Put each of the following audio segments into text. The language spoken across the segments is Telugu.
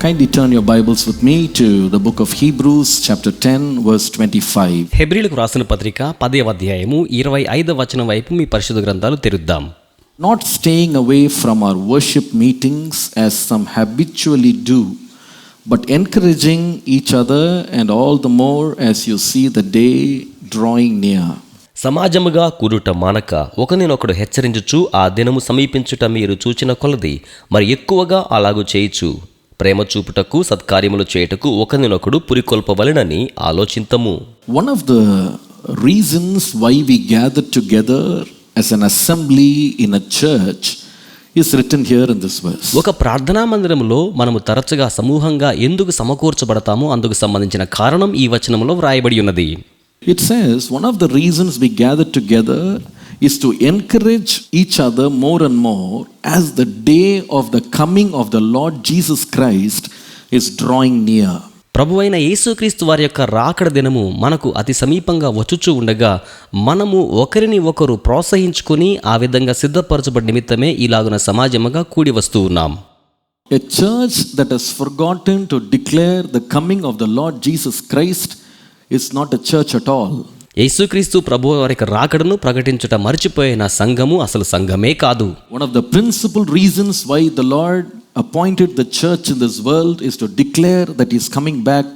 Kindly turn your Bibles with me to the book of Hebrews chapter 10 verse 25. హెబ్రీయులకు రాసిన పత్రిక 10వ అధ్యాయము 25వ వచనం వైపు మీ పరిశుద్ధ గ్రంథాలు తెరుద్దాం. Not staying away from our worship meetings as some habitually do, but encouraging each other, and all the more as you see the day drawing near. సమాజముగా కూడుట మానక ఒకరినొకడు హెచ్చరించుచు ఆ దినము సమీపించుట మీరు చూచిన కొలది మరి ఎక్కువగా అలాగు చేయుచు ప్రేమ చూపుటకు సత్కార్యములు చేయుటకు ఒకరినొకడు పురికొల్పవలెనని ఆలోచింతము. One of the reasons why we gather together as an assembly in a church is written here in this verse. ఒక ప్రార్థనా మందిరములో మనము తరచుగా సమూహంగా ఎందుకు సమకూర్చబడతామో అందుకు సంబంధించిన కారణం ఈ వచనములో వ్రాయబడి ఉన్నది. It says one of the reasons we gather together is to encourage each other more and more as the day of the coming of the Lord Jesus Christ is drawing near. ప్రభువైన యేసుక్రీస్తు వారి యొక్క రాకడ దినము మనకు అతి సమీపంగా వచ్చుచూ ఉండగా మనము ఒకరిని ఒకరు ప్రోత్సహించుకొని ఆ విధంగా సిద్ధపరచబడి నిమిత్తమే ఇలాగున సమాజముగా కూడి వస్తూ ఉన్నాం. A church that has forgotten to declare the coming of the Lord Jesus Christ is not a church at all. యేసుక్రీస్తు ప్రభువు వారి రాకడను ప్రకటించుట మర్చిపోయిన సంఘము అసలు సంఘమే కాదు. One of the principal reasons why the Lord appointed the church in this world is to declare that he is coming back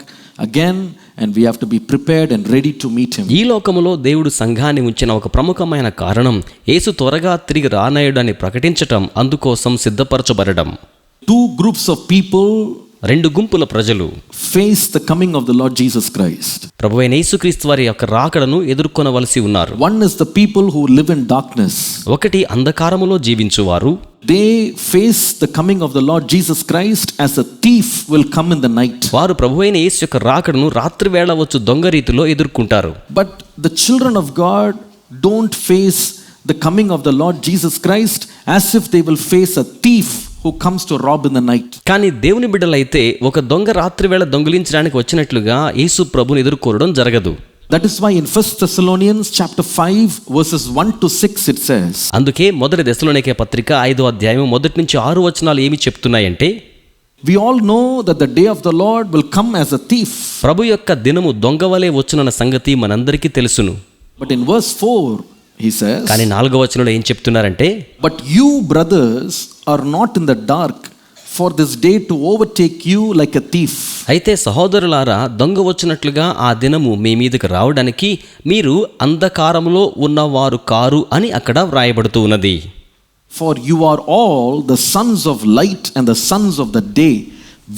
again, and we have to be prepared and ready to meet him. ఈ లోకములో దేవుడు సంఘాన్ని ఉంచిన ఒక ప్రముఖమైన కారణం యేసు త్వరగా తిరిగి రానయుడని ప్రకటించటం, అందుకోసం సిద్ధపరచబడడం. Two groups of people రెండు గుంపుల ప్రజలు face the coming of the Lord Jesus Christ. ప్రభువైన యేసుక్రీస్తు వారి యొక్క రాకడను ఎదుర్కొనవలసి ఉన్నారు. One is the people who live in darkness. ఒకటి అంధకారములో జీవించువారు. They face the coming of the Lord Jesus Christ as a thief will come in the night. వారు ప్రభువైన యేసు యొక్క రాకడను రాత్రి వేళ వచ్చు దొంగ రీతిలో ఎదుర్కొంటారు. But the children of God don't face the coming of the Lord Jesus Christ as if they will face a thief who comes to rob in the night. కానీ దేవుని బిడ్డలైతే ఒక దొంగ రాత్రి వేళ దొంగిలించడానికి వచ్చినట్లుగా యేసు ప్రభువును ఎదుర్కోవడం జరగదు. That is why in 1 Thessalonians chapter 5 verses 1 to 6 it says. అందుకే మొదటి దెస్సలోనికే పత్రిక 5వ అధ్యాయం 1 నుంచి 6 వచనాలు ఏమి చెప్తున్నాయంటే, We all know that the day of the Lord will come as a thief. ప్రభు యొక్క దినము దొంగవలే వచ్చునన్న సంగతి మనందరికీ తెలుసును. But in verse 4 he says, కానీ 4వ వచనంలో ఏం చెప్తున్నారంటే, But you brothers are not in the dark for this day to overtake you like a thief. అయితే సహోదరులారా, దొంగ వచ్చినట్లుగా ఆ దినము మీ మీదకి రావడానికి మీరు అంధకారములో ఉన్నవారు కారు అని అక్కడ వ్రాయబడుతూ ఉన్నది. For you are all the sons of light and the sons of the day.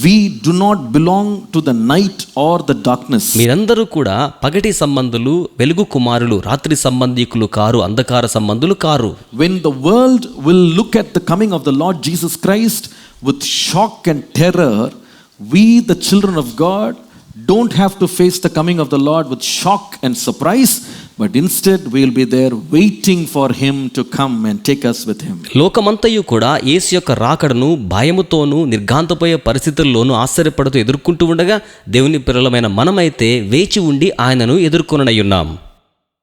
We do not belong to the night or the darkness. మీరందరూ కూడా పగటి సంబంధులు, వెలుగు కుమారులు, రాత్రి సంబంధీకులు కారు, అంధకార సంబంధులు car. When the world will look at the coming of the Lord Jesus Christ with shock and terror, we the children of God don't have to face the coming of the Lord with shock and surprise, but instead we will be there waiting for him to come and take us with him. లోకమంతయు కూడా యేసు యొక్క రాకడను భయముతోనూ నిర్ఘాంతపోయే పరిస్థితుల్లోనూ ఆశ్చర్యపడుతూ ఎదుర్కొంటూ ఉండగా, దేవుని పిల్లలమైన మనమైతే వేచి ఉండి ఆయనను ఎదుర్కొననయ్యున్నాం.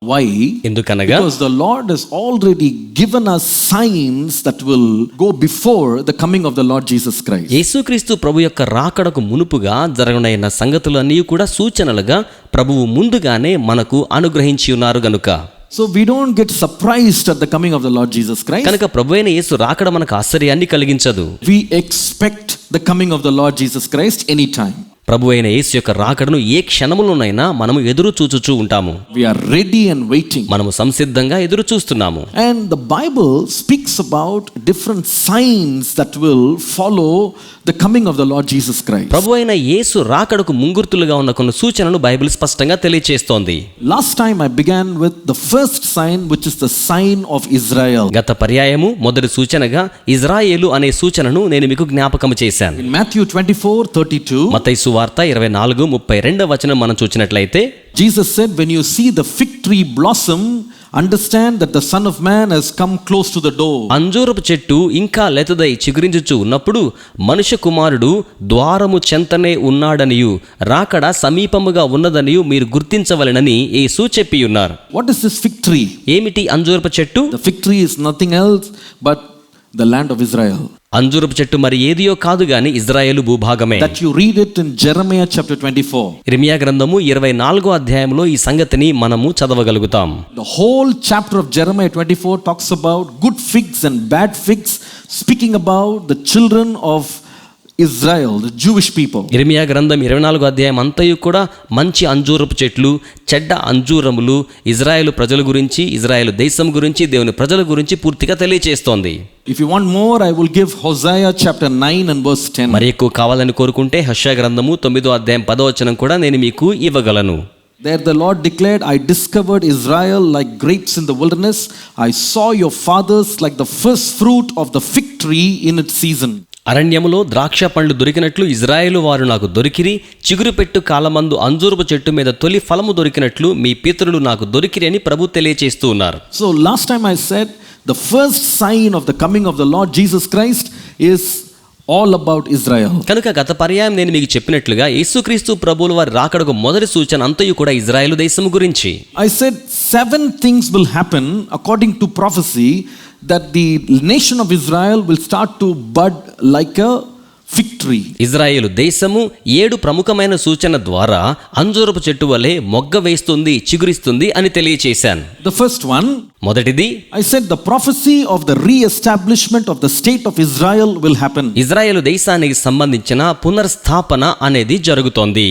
Why? ఎందుకనగా Because the Lord has already given us signs that will go before the coming of the Lord Jesus Christ. యేసుక్రీస్తు ప్రభు యొక్క రాకడకు మునుపుగా జరగనైన సంగతులన్నీ కూడా సూచనలుగా ప్రభువు ముందుగానే మనకు అనుగ్రహించి ఉన్నారు గనుక So we don't get surprised at the coming of the Lord Jesus Christ. కనుక ప్రభువైన యేసు రాకడ మనకు ఆశ్చర్యాన్ని కలిగించదు. We expect the coming of the Lord Jesus Christ anytime. ప్రభువైన యేసు యొక్క రాకడను ఏ క్షణములోనైనా మనము ఎదురు చూచుచూ ఉంటాము. We are ready and waiting. మనము సంసిద్ధంగా ఎదురు చూస్తున్నాము. And the Bible speaks about different signs that will follow the coming of the Lord Jesus Christ. ప్రభువైన యేసు రాకడకు ముంగుర్తులుగా ఉన్న కొన్ని సూచనలను బైబిల్ స్పష్టంగా తెలియజేస్తోంది. Last time I began with the first sign, which is the sign of Israel. గత పర్యాయము మొదటి సూచనగా ఇజ్రాయేలు అనే సూచనను నేను మీకు జ్ఞాపకం చేశాను. In Matthew 24:32, మత్తయి సువార్త 24:32 మనం చూసినట్లయితే Jesus said, when you see the fig tree blossom, understand that the Son of Man has come close to the door. అంజూరపు చెట్టు ఇంకా లేతదై చిగురించుచు ఉన్నప్పుడు మనుష్య కుమారుడు ద్వారము చెంతనే ఉన్నాడనియు రాకడ సమీపముగా ఉన్నదనియు మీరు గుర్తించవలెనని యేసు చెప్పి ఉన్నారు. What is this fig tree? ఏమిటి అంజూరపు చెట్టు? The fig tree is nothing else but the land of Israel. అంజూరపు చెట్టు మరి ఏదియో కాదు గాని Israel భూభాగమే. That you read it in Jeremiah chapter 24. ఇర్మియా గ్రంథము 24వ అధ్యాయంలో ఈ సంగతిని మనము చదవగలుగుతాం. The whole chapter of Jeremiah 24 talks about good figs and bad figs, speaking about the children of Israel, the Jewish people. ఇర్మియా గ్రంథం 24వ అధ్యాయం అంతయు కూడా మంచి అంజూరపు చెట్లు, చెడ్డ అంజూరములు, ఇజ్రాయేలు ప్రజల గురించి, ఇజ్రాయేలు దేశం గురించి, దేవుని ప్రజల గురించి పూర్తిగా తెలియజేస్తోంది. If you want more, I will give Hosea chapter 9 and verse 10. మరి ఎక్కువ కావాలని కోరుకుంటే హోషేయ గ్రంథము 9వ అధ్యాయం 10వ వచనం కూడా నేను మీకు ఇవ్వగలను. There the Lord declared, I discovered Israel like grapes in the wilderness. I saw your fathers like the first fruit of the fig tree in its season. అరణ్యములో ద్రాక్ష పండ్లు దొరికినట్లు ఇజ్రాయేలు వారు నాకు దొరికిరి, చిగురు పెట్టు కాలమందు అంజూరపు చెట్టు మీద తొలి ఫలము దొరికినట్లు మీ పితరులు నాకు దొరికిరి అని ప్రభు తెలియజేస్తూ ఉన్నారు. So last time I said the first sign of the coming of the Lord Jesus Christ is all about Israel. కనుక గత పర్యాయం నేను మీకు చెప్పినట్లుగా యేసుక్రీస్తు ప్రభువుల వారి రాకడకు మొదటి సూచన అంతయు కూడా ఇజ్రాయేలు దేశం గురించి. I said 7 things will happen according to prophecy, that the nation of Israel will start to bud like a fig tree. Israel దేశము 7 ప్రముఖమైన సూచన ద్వారా అంజూరపు చెట్టు వలె మొగ్గ వేస్తుంది, చిగురిస్తుంది అని తెలియచేశాను. The first one, మొదటిది I said the prophecy of the re-establishment of the state of Israel will happen. Israel దేశానికి సంబంధించిన పునర్స్థాపన అనేది జరుగుతోంది.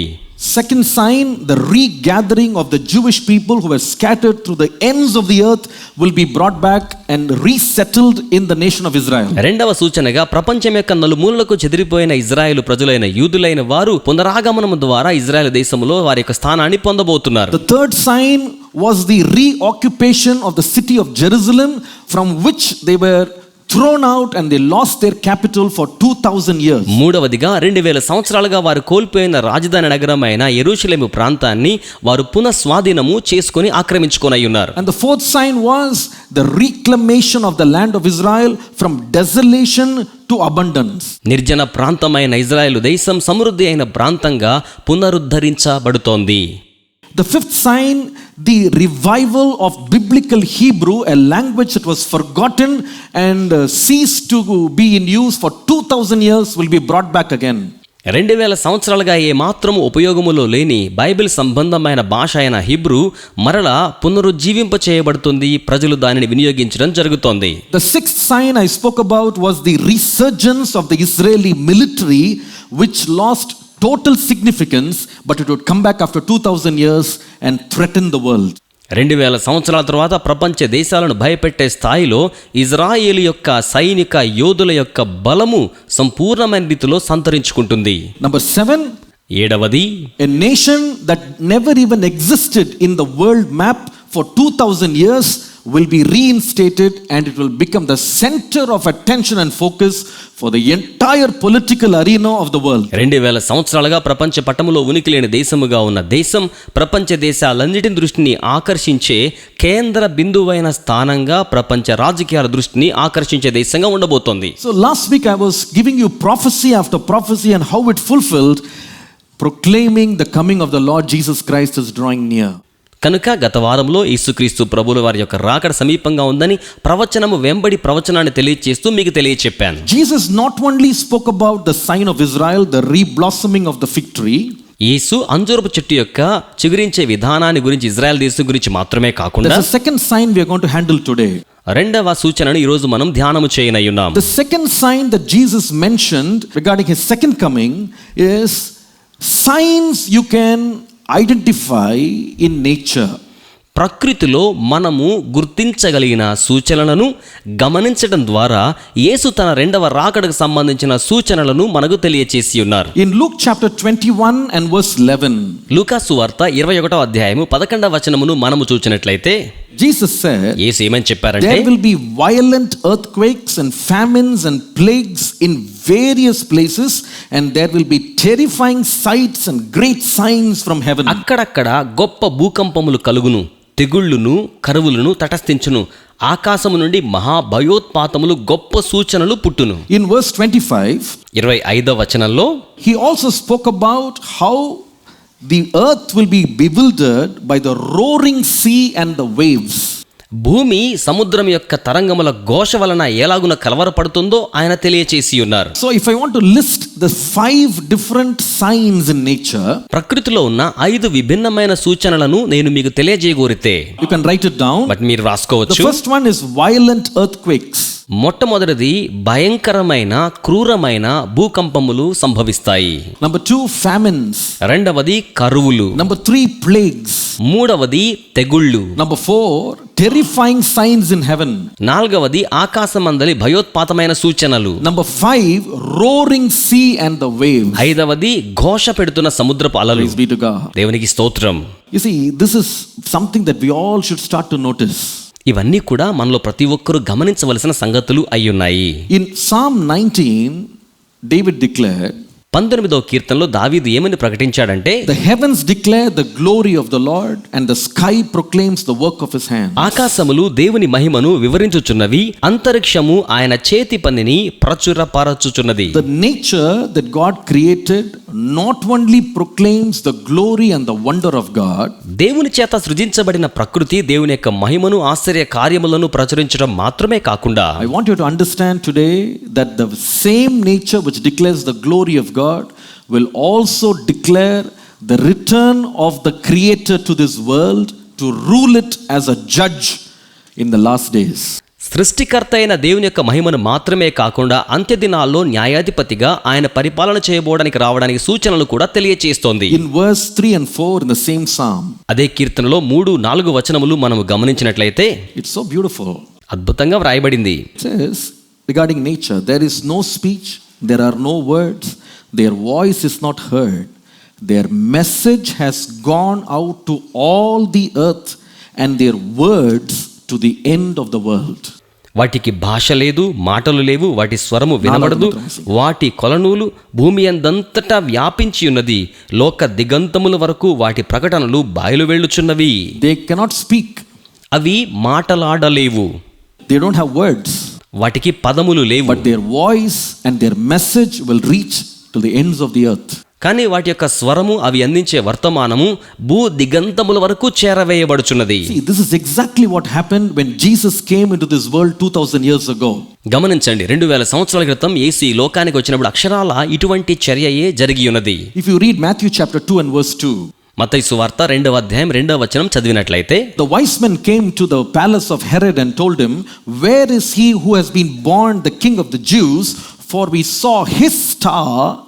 Second sign, the regathering of the Jewish people who were scattered through the ends of the earth will be brought back and resettled in the nation of Israel. రెండవ సూచనగా ప్రపంచం యొక్క నలుమూలలకు చెదిరిపోయిన ఇజ్రాయేలు ప్రజలైన యూదులైన వారు పునరాగమనము ద్వారా ఇజ్రాయేలు దేశంలో వారి యొక్క స్థానాన్ని పొందబోతున్నారు. The third sign was the reoccupation of the city of Jerusalem, from which they were thrown out and they lost their capital for 2000 years. మూడవదిగా 2000 సంవత్సరాలుగా వారు కోల్పోయిన రాజధాని నగరమైన యెరూషలేము ప్రాంతాన్ని వారు పునఃస్వాధీనము చేసుకొని ఆక్రమించుకొని ఉన్నారు. And the fourth sign was the reclamation of the land of Israel from desolation to abundance. నిర్జన ప్రాంతమైన ఇజ్రాయేలు దేశం సమృద్ధి అయిన ప్రాంతంగా పునరుద్ధరించబడుతోంది. The fifth sign, the revival of biblical Hebrew, a language that was forgotten and ceased to be in use for 2000 years, will be brought back again. 2000 సంవత్సరాలుగా ఏ మాత్రము ఉపయోగములో లేని బైబిల్ సంబంధమైన భాష అయిన హిబ్రూ మరలా పునరుజ్జీవింప చేయబడుతుంది. ప్రజలు దానిని వినియోగించడం జరుగుతోంది. The sixth sign I spoke about was the resurgence of the Israeli military, which lost total significance, but it would come back after 2000 years and threaten the world. 2000 సంవత్సరాల తర్వాత ప్రపంచ దేశాలను భయపెట్టే స్థాయిలో ఇజ్రాయేలు యొక్క సైనిక యోధుల యొక్క బలము సంపూర్ణమైన రీతిలో సంతరించుకుంటుంది. Number 7, ఏడవది, a nation that never even existed in the world map for 2000 years will be reinstated, and it will become the center of attention and focus for the entire political arena of the world. 2000 సంవత్సరాలుగా ప్రపంచ పటములో ఉనికి లేని దేశముగా ఉన్న దేశం ప్రపంచ దేశాలన్నిటి దృష్టిని ఆకర్షించే కేంద్ర బిందువైన స్థానంగా ప్రపంచ రాజకీయాల దృష్టిని ఆకర్షించే దేశంగా ఉండబోతోంది. So last week I was giving you prophecy after prophecy and how it fulfilled, proclaiming the coming of the Lord Jesus Christ is drawing near. కనుక గత వారంలో యేసుక్రీస్తు ప్రభువుల వారి యొక్క రాకడ సమీపంగా ఉందని ప్రవచనము వెంబడి ప్రవచనాన్ని తెలియచేస్తూ మీకు తెలియచెప్పాను. Jesus not only spoke about the sign of Israel, the reblossoming of the fig tree. యేసు అంజూరపు చెట్టు యొక్క చిగురించే విధానాన్ని గురించి, ఇజ్రాయెల్ దేశం గురించి మాత్రమే కాకుండా There's a second sign we are going to handle today. రెండవ సూచనను ఈరోజు మనం ధ్యానము చేయనయ్యున్నాం. The second sign that Jesus mentioned regarding his second coming is signs you can identify in nature. ప్రకృతిలో మనము గుర్తించగలిగిన సూచనలను గమనించడం ద్వారా యేసు తన రెండవ రాకడకు సంబంధించిన సూచనలను మనకు తెలియచేసి ఉన్నారు. In Luke chapter 21 and verse 11, లూకా సువార్త 21వ అధ్యాయము 11వ వచనమును మనము చూచినట్లయితే Jesus said, యేసు ఏమని చెప్పారంటే, there will be violent earthquakes and famines and plagues in various places, and there will be terrifying sights and great signs from heaven. అక్కడక్కడ గొప్ప భూకంపములు కలుగును, తెగుళ్ళును కరువులను తటస్థించును, ఆకాశము నుండి మహాభయోత్పాతములు గొప్ప సూచనలు పుట్టును. In verse 25, 25వ వచనంలో he also spoke about how the earth will be bewildered by the roaring sea and the waves. భూమి సముద్రం యొక్క తరంగముల ఘోష వలన ఎలాగున కలవరపడుతుందో ఆయన తెలియచేసి ఉన్నారు. So if I want to list the 5 different signs in nature, ప్రకృతిలో ఉన్న 5 విభిన్నమైన సూచనలను నేను మీకు తెలియజేయగోరితే you can write it down. But మీరు The రాసుకోవచ్చు. first one is violent earthquakes. మొట్టమొదటిది భయంకరమైన క్రూరమైన భూకంపములు సంభవిస్తాయి. Number 2, famines. రెండవది కరువులు. Number 3, plagues. మూడవది తెగుళ్ళు. Number 4, terrifying signs in heaven. నాలుగవది ఆకాశమందలి భయోత్పాతమైన సూచనలు. Number 5, roaring sea and the waves. ఐదవది ఘోష పెడుతున్న సముద్రపు అలలు. Praise be to God. దేవునికి స్తోత్రం. You see, this is something that we all should start to notice. ఇవన్నీ కూడా మనలో ప్రతి ఒక్కరూ గమనించవలసిన సంగతులు అయ్యున్నాయి. In Psalm 19, David declared, 19వ కీర్తనలో దావీదు ఏమని ప్రకటించాడంటే, the heavens declare the glory of the Lord and the sky proclaims the work of his hands. ఆకాశములు దేవుని మహిమను వివరించుచున్నవి, అంతరిక్షము ఆయన చేతి పనిని ప్రచురపరచుచున్నది. The nature that God created not only proclaims the glory and the wonder of God, దేవుని చేత సృజించబడిన ప్రకృతి దేవుని యొక్క మహిమను ఆశ్చర్య కార్యములను ప్రచురించడం మాత్రమే కాకుండా, I want you to understand today that the same nature which declares the glory of God will also declare the return of the Creator to this world to rule it as a judge in the last days. సృష్టికర్త అయిన దేవుని యొక్క మహిమను మాత్రమే కాకుండా అంత్య దినాల్లో న్యాయాధిపతిగా ఆయన పరిపాలన చేయబోవడానికి రావడానికి సూచనలు కూడా తెలియచేస్తోంది. In verse 3 and 4 in the same psalm, అదే కీర్తనలో 3-4 వచనములు మనము గమనించినట్లయితే it's so beautiful. అద్భుతంగా వ్రాయబడింది. It says regarding nature, there is no speech, there are no words, their voice is not heard, their message has gone out to all the earth and their words to the end of the world. వాటికి భాష లేదు, మాటలు లేవు, వాటి స్వరము వినబడదు, వాటి కొలనూలు భూమి అందంతటా వ్యాపించి ఉన్నది, లోక దిగంతముల వరకు వాటి ప్రకటనలు బయలు వెళ్ళుచున్నవి. They cannot speak, అవి మాటలాడలేవు, they don't have words, వాటికి పదములు లేవు, but their voice and their message will reach to the ends of the earth. కానీ వాటి యొక్క స్వరము, అవి అందించే వర్తమానము భూ దిగంతముల వరకు చేరవేయబడుచున్నది. See, this is exactly what happened when Jesus came into this world 2000 years ago. గమనించండి, 2000 సంవత్సరాల క్రితం యేసు ఈ లోకానికి వచ్చినప్పుడు అక్షరాల ఇటువంటి చర్యయే జరిగి ఉన్నది. If you read Matthew chapter 2 and verse 2, మత్తయి సువార్త 2వ అధ్యాయం 2వ వచనం చదివినట్లయితే, the wise men came to the palace of Herod and told him, where is he who has been born the king of the Jews? For we saw his star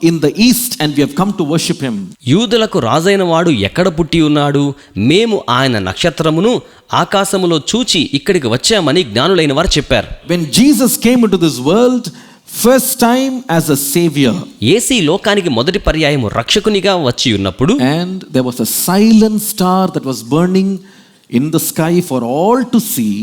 in the east and we have come to worship him. యూదులకు రాజైన వాడు ఎక్కడ పుట్టి ఉన్నాడు, మేము ఆయన నక్షత్రమును ఆకాశములో చూచి ఇక్కడికి వచ్చామని జ్ఞానులైన వారు చెప్పారు. When Jesus came into this world first time as a savior, యేసు ఈ లోకానికి మొదటి పర్యాయము రక్షకునిగా వచ్చి ఉన్నప్పుడు, and there was a silent star that was burning in the sky for all to see,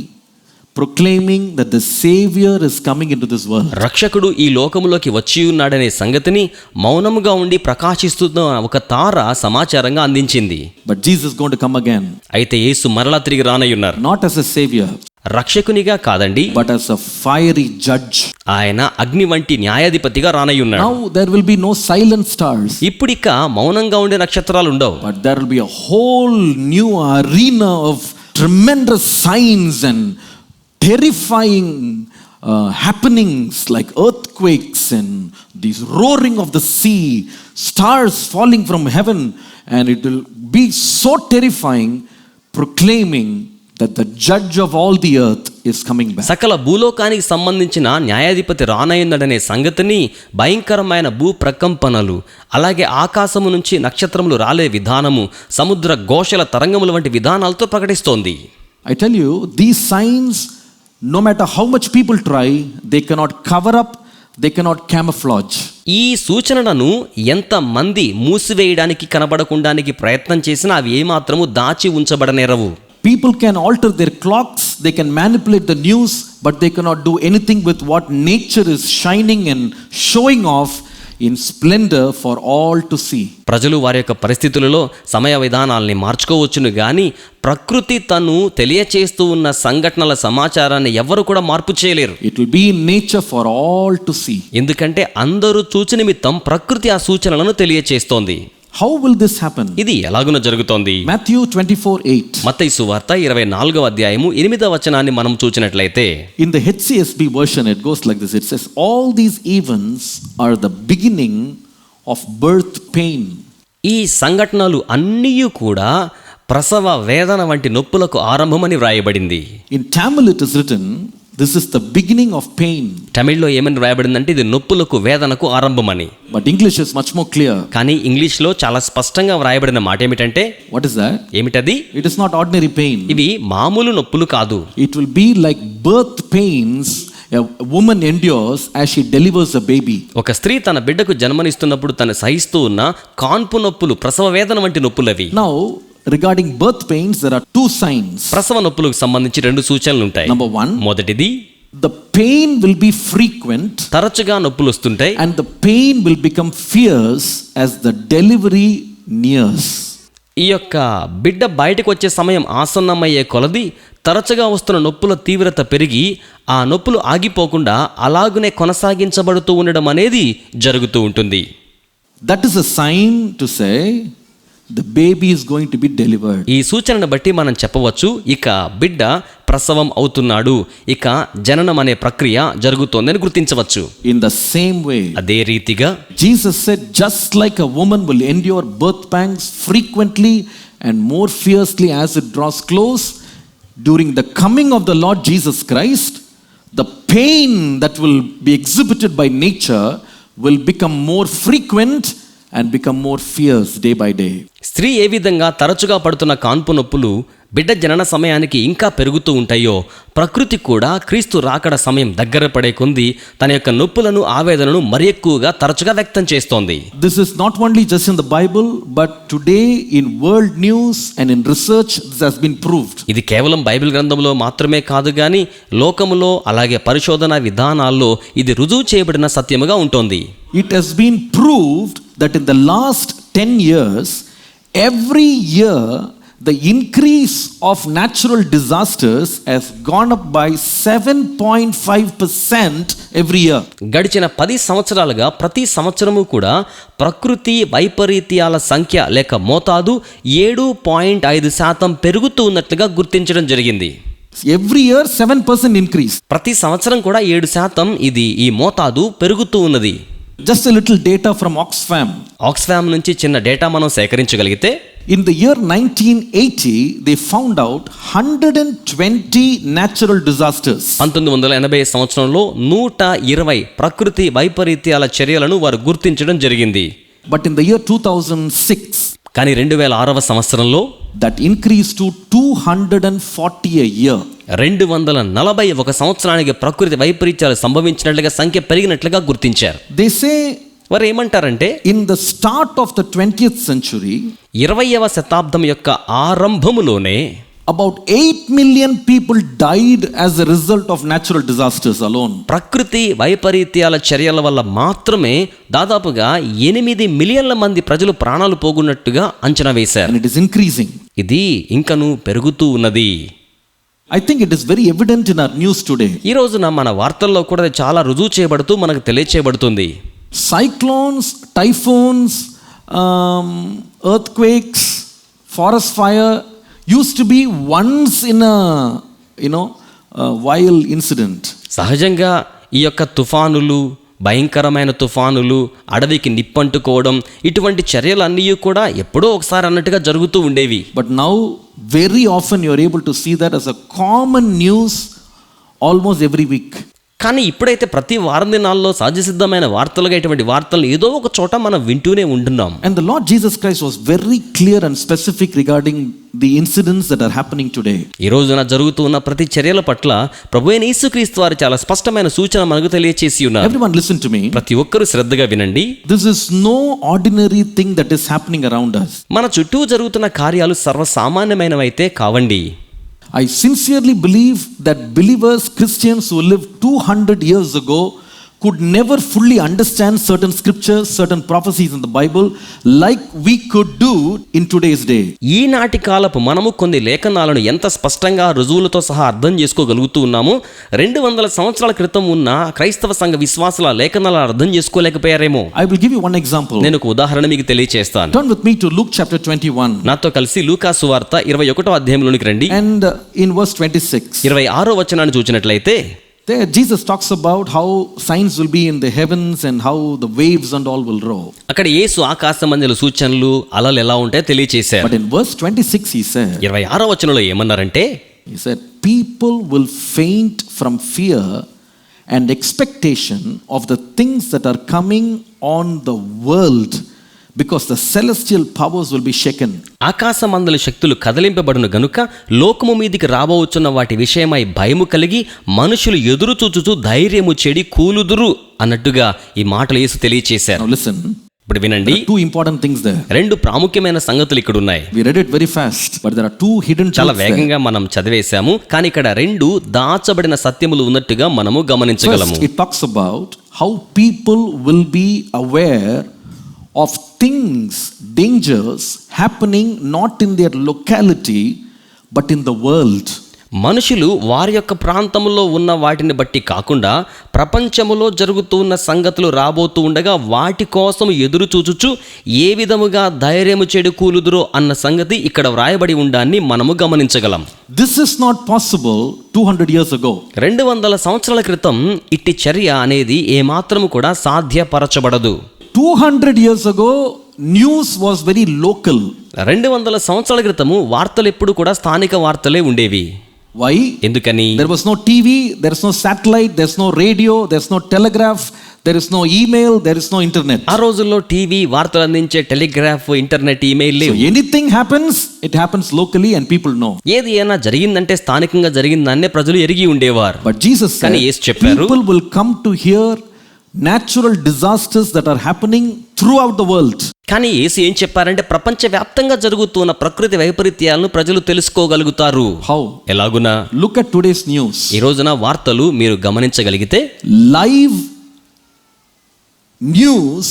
proclaiming that the savior is coming into this world. రక్షకుడు ఈ లోకములోకి వచ్చి ఉన్నాడనే సంగతిని మౌనముగా ఉండి ప్రకాశిస్తున్న ఒక తార సమాచారంగా అందించింది. But Jesus is going to come again, అయితే యేసు మరలా తిరిగి రానయ్యున్నారు. not as a savior, రక్షకునిగా కాదండి, but as a fiery judge. ఆయన అగ్ని వంటి న్యాయాధిపతిగా రానయ్యున్నాడు. Now there will be no silent stars, ఇప్పుడిక మౌనంగా ఉండే నక్షత్రాలు ఉండవు. but there will be a whole new arena of tremendous signs and terrifying happenings like earthquakes and this roaring of the sea, stars falling from heaven, and it will be so terrifying, proclaiming that the judge of all the earth is coming back. సకల భూలోకానికి సంబంధించిన న్యాయాధిపతి రానయ్యున్నాడనే సంగతిని, భయంకరమైన భూ ప్రకంపనలు, అలాగే ఆకాశము నుంచి నక్షత్రములు రాలే విధానము, సముద్ర ఘోషల తరంగముల వంటి విధానాలతో ప్రకటిస్తోంది. I tell you, these signs, no matter how much people try, they cannot cover up, they cannot camouflage. ఈ సూచనలను ఎంత మంది మూసివేయడానికి, కనబడకుండానికి ప్రయత్నం చేసినా అవి ఏమాత్రము దాచి ఉంచబడనేరవు. People can alter their clocks, they can manipulate the news, but they cannot do anything with what nature is shining and showing off in splendor for all to see. ప్రజలు వారి యొక్క పరిస్థితులలో సమయ విధానాల్ని మార్చుకోవచ్చును గాని ప్రకృతి తను తెలియచేస్తూ ఉన్న సంఘటనల సమాచారాన్ని ఎవరు కూడా మార్పు చేయలేరు. It will be in nature for all to see. ఎందుకంటే అందరూ చూచి నిమిత్తం ప్రకృతి ఆ సూచనలను తెలియచేస్తోంది. How will this happen? ఇది ఎలాగున జరుగుతోంది? Matthew 24:8. మత్తయి సువార్త 24వ అధ్యాయము 8వ వచనాన్ని మనం చూచినట్లయితే, In the HCSB version it goes like this. It says, all these events are the beginning of birth pain. ఈ సంఘటనలు అన్నీ కూడా ప్రసవ వేదన వంటి నొప్పులకు ఆరంభమని వ్రాయబడింది. In Tamil it is written, this is the beginning of pain. తమిళ్లో ఏమని వ్రాయబడిందంటే ఇది నొప్పులకు, వేదనకు ఆరంభమని. But English is much more clear. కానీ ఇంగ్లీష్లో చాలా స్పష్టంగా వ్రాయబడిన మాట ఏమిటంటే, What is that? ఏమిటది? It is not ordinary pain. ఇవి మామూలు నొప్పులు కాదు. It will be like birth pains a woman endures as she delivers a baby. ఒక స్త్రీ తన బిడ్డకు జన్మనిస్తున్నప్పుడు తను సహిస్తూ ఉన్న కాన్పు నొప్పులు, ప్రసవ వేదన వంటి నొప్పులవి. Now, regarding birth pains, there are two signs. ప్రసవ నొప్పులకు సంబంధించి 2 సూచనలు ఉంటాయి. Number 1, మొదటిది, the pain will be frequent తరచుగా నొప్పులు వస్తుంటాయి. and the pain will become fierce as the delivery nears. ఈ యొక్క బిడ్డ బయటకు వచ్చే సమయం ఆసన్నమయ్యే కొలది తరచుగా వస్తున్న నొప్పుల తీవ్రత పెరిగి ఆ నొప్పులు ఆగిపోకుండా అలాగునే కొనసాగించబడుతూ ఉండడం అనేది జరుగుతూ ఉంటుంది. That is a sign to say the baby is going to be delivered. ఈ సూచనను బట్టి మనం చెప్పవచ్చు, ఇక బిడ్డ ప్రసవం అవుతున్నాడు, ఇక జననం అనే ప్రక్రియ జరుగుతోందని గుర్తించవచ్చు. In the same way, అదే రీతిగా Jesus said, just like a woman will endure birth pangs frequently and more fiercely as it draws close, during the coming of the Lord Jesus Christ, the pain that will be exhibited by nature will become more frequent and become more fierce day by day. స్త్రీ ఏ విధంగా తరచుగా పడుతున్న కాన్పు నొప్పులు బిడ్డ జనన సమయానికి ఇంకా పెరుగుతూ ఉంటాయో, ప్రకృతి కూడా క్రీస్తు రాకడ సమయం దగ్గర పడే కొంది తన యొక్క నొప్పులను, ఆవేదనను మరి ఎక్కువగా తరచుగా వ్యక్తం చేస్తోంది. This is not only just in the Bible, but today in world news and in research this has been proved. ఇది కేవలం బైబిల్ గ్రంథంలో మాత్రమే కాదు గాని లోకములో అలాగే పరిశోధన విధానాల్లో ఇది రుజువు చేయబడిన సత్యముగా ఉంటుంది. It has been proved that in the last 10 years, every year the increase of natural disasters has gone up by 7.5% every year. గడిచిన 10 సంవత్సరాలుగా ప్రతి సంవత్సరము కూడా ప్రకృతి వైపరీత్యాల సంఖ్య లేక మోతాదు 7.5% పెరుగుతూ ఉన్నట్లుగా గుర్తించడం జరిగింది. Every year 7% increase. ప్రతి సంవత్సరం కూడా 7% ఇది ఈ మోతాదు పెరుగుతూ ఉన్నది. Just a little data from Oxfam. Oxfam నుంచి చిన్న డేటా మనం సేకరించగలిగితే, in the year 1980 they found out 120 natural disasters. 1980 సంవత్సరంలో 120 ప్రకృతి వైపరీత్యాల చర్యలను వారు గుర్తించడం జరిగింది. But in the year 2006, కానీ 2006వ సంవత్సరంలో that increased to 240 a year. 241 సంవత్సరానికి ప్రకృతి వైపరీత్యాలు సంభవించినట్లుగా సంఖ్య పెరిగినట్లుగా గుర్తించారు. They say వారు ఏమంటారంటే, in the start of the 20th century, 20వ శతాబ్దం యొక్క ఆరంభములోనే about 8 million people died as a result of natural disasters alone. ప్రకృతి వైపరీత్యాల చర్యల వల్ల మాత్రమే దాదాపుగా 8 మిలియన్ల మంది ప్రజలు ప్రాణాలు పోగొన్నట్టుగా అంచనా వేశారు. And it is increasing. ఇది ఇంకను పెరుగుతూ ఉన్నది. I think it is very evident in our news today. ఈ రోజున మన వార్తల్లో కూడా అది చాలా రుజువు చేయబడుతూ మనకు తెలియచేయబడుతుంది. Cyclones, typhoons, earthquakes, forest fire used to be once in a while incident. సహజంగా ఈ యొక్క తుఫానులు, భయంకరమైన తుఫానులు, అడవికి నిప్పంటుకోవడం, ఇటువంటి చర్యలన్నీ కూడా ఎప్పుడో ఒకసారి అన్నట్టుగా జరుగుతూ ఉండేవి. But now very often you are able to see that as a common news almost every week. కానీ ఇప్పుడైతే ప్రతి వారం దినాల్లో సహజసిద్ధమైన వార్తలుగా ఇటువంటి వార్తలు ఏదో ఒక చోట మనం వింటూనే ఉంటున్నాం. And the Lord Jesus Christ was very clear and specific regarding the incidents that are happening today. ఈ రోజున జరుగుతున్న ప్రతి చర్యల పట్ల ప్రభువైన యేసుక్రీస్తు వారు చాలా స్పష్టమైన సూచన మనకు తెలియచేసి ఉన్నారు. Everyone listen to me. ప్రతి ఒక్కరూ శ్రద్ధగా వినండి. This is no ordinary thing that is happening around us. మన చుట్టూ జరుగుతున్న కార్యాలు సర్వసామాన్యమైనవైతే కావండి. I sincerely believe that believers, Christians who lived 200 years ago could never fully understand certain scriptures, certain prophecies in the Bible like we could do in today's day. ఈనాటి కాలపు మనము కొన్ని లేఖనాలను ఎంత స్పష్టంగా రుజువులతో సహా అర్థం చేసుకోగలుగుతూ ఉన్నాము, 200 సంవత్సరాల క్రితం ఉన్న క్రైస్తవ సంఘ విశ్వాసుల లేఖనాలను అర్థం చేసుకోలేకపోయారేమో. I will give you one example. నేను ఒక ఉదాహరణ మీకు తెలియచేస్తాను. Turn with me to Luke chapter 21. నాతో కలిసి లూకా సువార్త 21వ అధ్యాయంలోనికి రండి. And in verse 26. 26వ వచనాన్ని చూసినట్లయితే There Jesus talks about how signs will be in the heavens and how the waves and all will roar. అక్కడ యేసు ఆకాశమండల సూచనలు, అలలు ఎలా ఉంటాయో తెలియచేశారు. But in verse 26 he said, 26వ వచనంలో ఏమన్నారంటే, he said, people will faint from fear and expectation of the things that are coming on the world because the celestial powers will be shaken. ఆకాశమందలి శక్తులు కదిలింపబడును గనుక లోకము మీదికి రాబోచున్న వాటి విషయమై భయము కలిగి మనుషులు ఎదురు చూచుచూ ధైర్యము చెడి కూలుదురు అన్నట్టుగా ఈ మాటలు యేసు తెలియచేశారు. Now listen. ఇప్పుడు వినండి. Two important things there. 2 ప్రాముఖ్యమైన సంగతులు ఇక్కడ ఉన్నాయి. We read it very fast, but there are two hidden truths. చాలా వేగంగా మనం చదివేశాము, కానీ ఇక్కడ 2 దాచబడిన సత్యములు ఉన్నట్టుగా మనము గమనించగలము. First, it talks about how people will be aware of things, dangers happening not in their locality but in the world. మనుషులు వారి యొక్క ప్రాంతంలో ఉన్న వాటిని బట్టి కాకుండా ప్రపంచములో జరుగుతున్న సంగతులు రాబోతూ ఉండగా వాటి కోసం ఎదురు చూచుచు ఏ విధముగా ధైర్యము చెడు కూలుదురో అన్న సంగతి ఇక్కడ వ్రాయబడి ఉండాన్ని మనము గమనించగలం. This is not possible 200 years ago. 200 సంవత్సరాల క్రితం ఇట్టి చర్య అనేది ఏమాత్రము కూడా సాధ్యపరచబడదు. 200 years ago news was very local. 200 సంవత్సరాల క్రితము వార్తలు ఎప్పుడు కూడా స్థానిక వార్తలే ఉండేవి. Why? ఎందుకని? There was no TV, there is no satellite, there is no radio, there is no telegraph, there is no email, there is no internet. ఆ రోజుల్లో టీవీ, వార్తలు అందించే టెలిగ్రాఫ్, ఇంటర్నెట్, ఈమెయిల్ లేవు. So anything happens, it happens locally and people know. ఏది అయినా జరిగిందంటే స్థానికంగా జరిగిందన్నే ప్రజలు ఎరిగి ఉండేవారు. But Jesus said, కానీ యేసు చెప్పారు, people will come to hear natural disasters that are happening throughout the world. కానీ యేసు ఏం చెప్పారంటే ప్రపంచవ్యాప్తంగా జరుగుతున్న ప్రకృతి వైపరీత్యాలను ప్రజలు తెలుసుకోగలుగుతారు. How? ఎలాగునా? Look at today's news. ఈ రోజున వార్తలు మీరు గమనించగలిగితే live news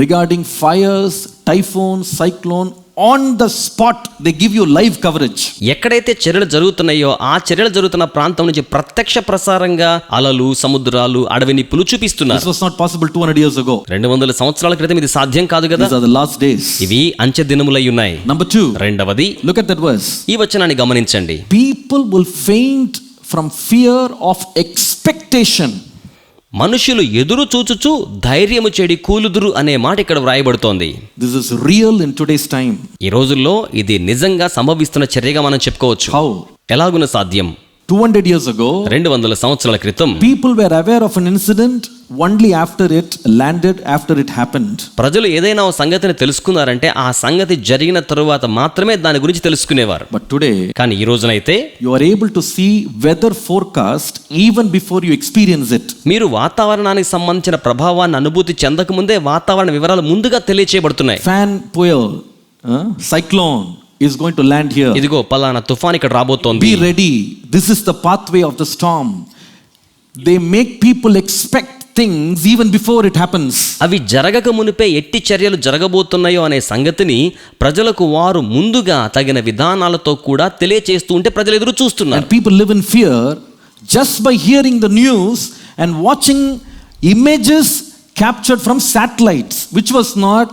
regarding fires, typhoons, cyclone, on the spot they give you live coverage. ఎక్కడైతే చర్యలు జరుగుతున్నాయో ఆ చర్యలు జరుగుతున్న ప్రాంతం నుంచి ప్రత్యక్ష ప్రసారంగా అలలు, సముద్రాలు, అడవి నిప్పులు చూపిస్తున్నారు. This was not possible 200 years ago. 200 సంవత్సరాల క్రితం ఇది సాధ్యం కాదు కదా. These are the last days. ఇవి అంచె దినములై ఉన్నాయి. Number 2. రెండవది, look at that verse. ఈ వచనాన్ని గమనించండి. People will faint from fear of expectation. మనుషులు ఎదురు చూచుచు ధైర్యము చెడి కూలుదురు అనే మాట ఇక్కడ వ్రాయబడుతోంది. This is real in today's time. ఈ రోజుల్లో ఇది నిజంగా సంభవిస్తున్న చర్యగా మనం చెప్పుకోవచ్చు. How? ఎలాగున సాధ్యం? 200 years ago, 200 సంవత్సరాల క్రితం people were aware of an incident only after it landed, after it happened. ప్రజలు ఏదైనా ఒక సంగతిని తెలుసుకున్నారంటే ఆ సంగతి జరిగిన తరువాత మాత్రమే దాని గురించి తెలుసుకునేవారు. But today, కానీ ఈ రోజునైతే you are able to see weather forecast even before you experience it. మీరు వాతావరణానికి సంబంధించిన ప్రభావాన్ని అనుభూతి చెందక ముందే వాతావరణ వివరాలు ముందుగా తెలియచేయబడుతున్నాయి. Fan Puel, cyclone is going to land here. ఇదిగో పలానా తుఫాన్ ఇక్కడ రాబోతోంది. Be ready. This is the pathway of the storm. They make people expect things even before it happens. అవి జరగక మునిపే ఎట్టి చర్యలు జరగబోతున్నాయో అనే సంగతిని ప్రజలకు వారు ముందుగా తగిన విధానాలతో కూడా తెలియచేస్తూ ఉంటే ప్రజలు ఎదురు చూస్తున్నారు. And people live in fear just by hearing the news and watching images captured from satellites, which was not